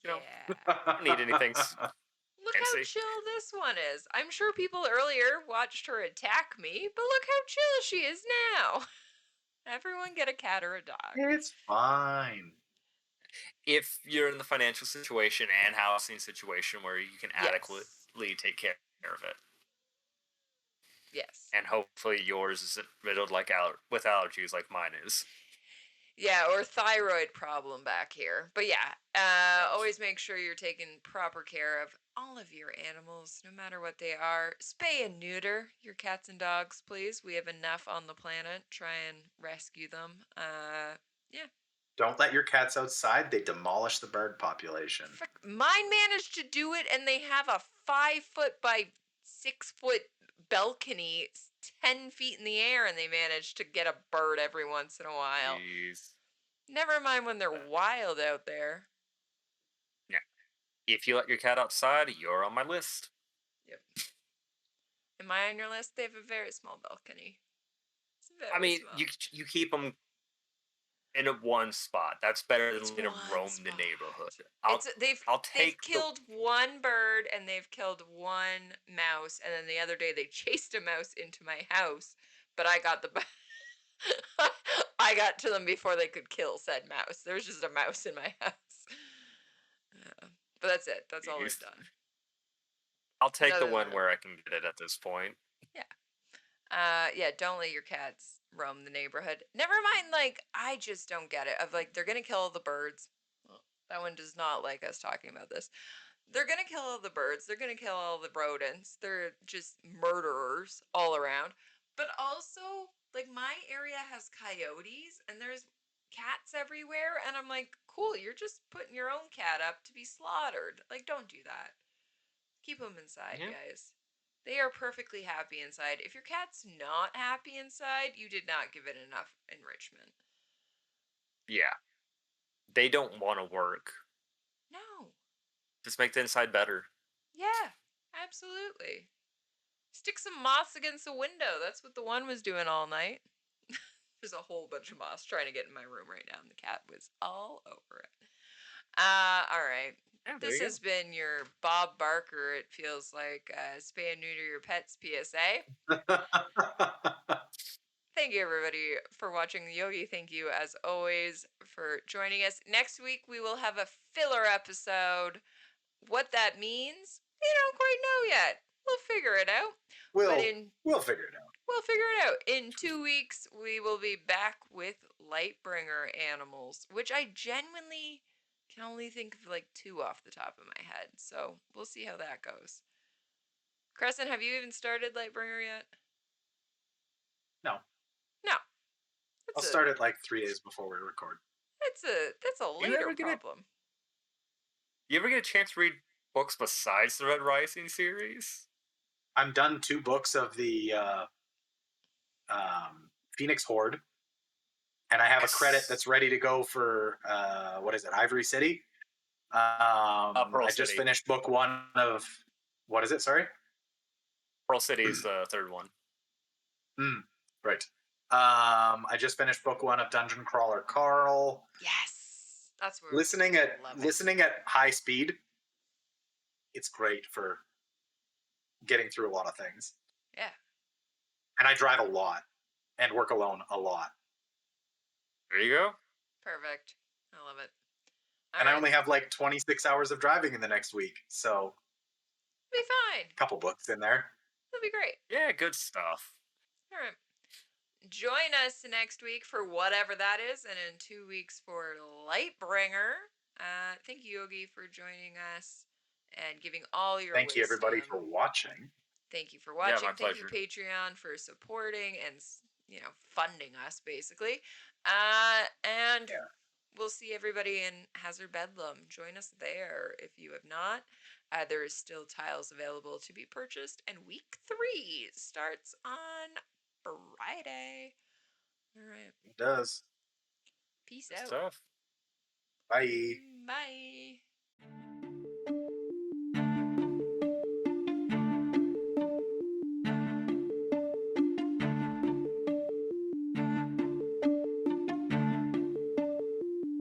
You know, Yeah. I don't need anything. Look how fancy. chill this one is. I'm sure people earlier watched her attack me, but look how chill she is now. Everyone get a cat or a dog. It's fine. If you're in the financial situation and housing situation where you can Yes. adequately take care of it, Yes. and hopefully yours isn't riddled with allergies like mine is. Yeah, or thyroid problem back here. But yeah, always make sure you're taking proper care of all of your animals, no matter what they are. Spay and neuter your cats and dogs, please. We have enough on the planet. Try and rescue them. Yeah. Don't let your cats outside. They demolish the bird population. Frick, mine managed to do it, and they have a 5 foot by 6 foot balcony, 10 feet in the air, and they managed to get a bird every once in a while. Jeez. Never mind when they're wild out there. Yeah. If you let your cat outside, you're on my list. Yep. Am I on your list? They have a very small balcony. It's very I mean, small. you keep them in a one spot. That's better than It's letting them one roam the spot. neighborhood. They've I'll take killed one bird and they've killed one mouse, and then the other day they chased a mouse into my house, but I got the I got to them before they could kill said mouse. There was just a mouse in my house. But that's it. That's all they've done. I'll take the Other one than- where I can get it at this point. Yeah, don't let your cats roam the neighborhood. Never mind, like, I just don't get it. Of like, they're gonna kill all the birds. Well, that one does not like us talking about this. They're gonna kill all the birds. They're gonna kill all the rodents. They're just murderers all around. But also, like, my area has coyotes and there's cats everywhere, and I'm like, cool, you're just putting your own cat up to be slaughtered. Like, don't do that. Keep them inside, guys. They are perfectly happy inside. If your cat's not happy inside, you did not give it enough enrichment. Yeah. They don't want to work. No. Just make the inside better. Yeah, absolutely. Stick some moss against the window. That's what the one was doing all night. There's a whole bunch of moss trying to get in my room right now, and the cat was all over it. All right. Yeah, This has been your Bob Barker, it feels like, spay and neuter your pets PSA. Thank you, everybody, for watching. Yogi, thank you, as always, for joining us. Next week, we will have a filler episode. What that means, we don't quite know yet. We'll figure it out. We'll figure it out. We'll figure it out. In 2 weeks, we will be back with Lightbringer animals, which I genuinely can only think of like 2 off the top of my head. So we'll see how that goes. Crescent, have you even started Lightbringer yet? No. No. I'll start it like 3 days before we record. That's a later problem. You ever get a chance to read books besides the Red Rising series? I'm done 2 books of the Phoenix Horde, and I have a credit that's ready to go for what is it, Ivory City. Pearl I just City. finished book 1 of what is it? Sorry, Pearl City is the third one. Right. I just finished book 1 of Dungeon Crawler Carl. Yes, that's where Listening at high speed, it's great for getting through a lot of things. Yeah. And I drive a lot and work alone a lot. There you go. Perfect. I love it. I only have like 26 hours of driving in the next week, so be fine. a couple books in there. That'll be great. Yeah, good stuff. All right. Join us next week for whatever that is, and in 2 weeks for Lightbringer. Thank you, Yogi, for joining us and giving all your Thank you, everybody, wisdom. for watching. Thank you for watching. Yeah, my Thank you, pleasure. Patreon, for supporting and funding us, basically. And we'll see everybody in Hazard Bedlam. Join us there if you have not. There is still tiles available to be purchased, and week 3 starts on Friday. All right. It does. Peace Good out. stuff. Bye.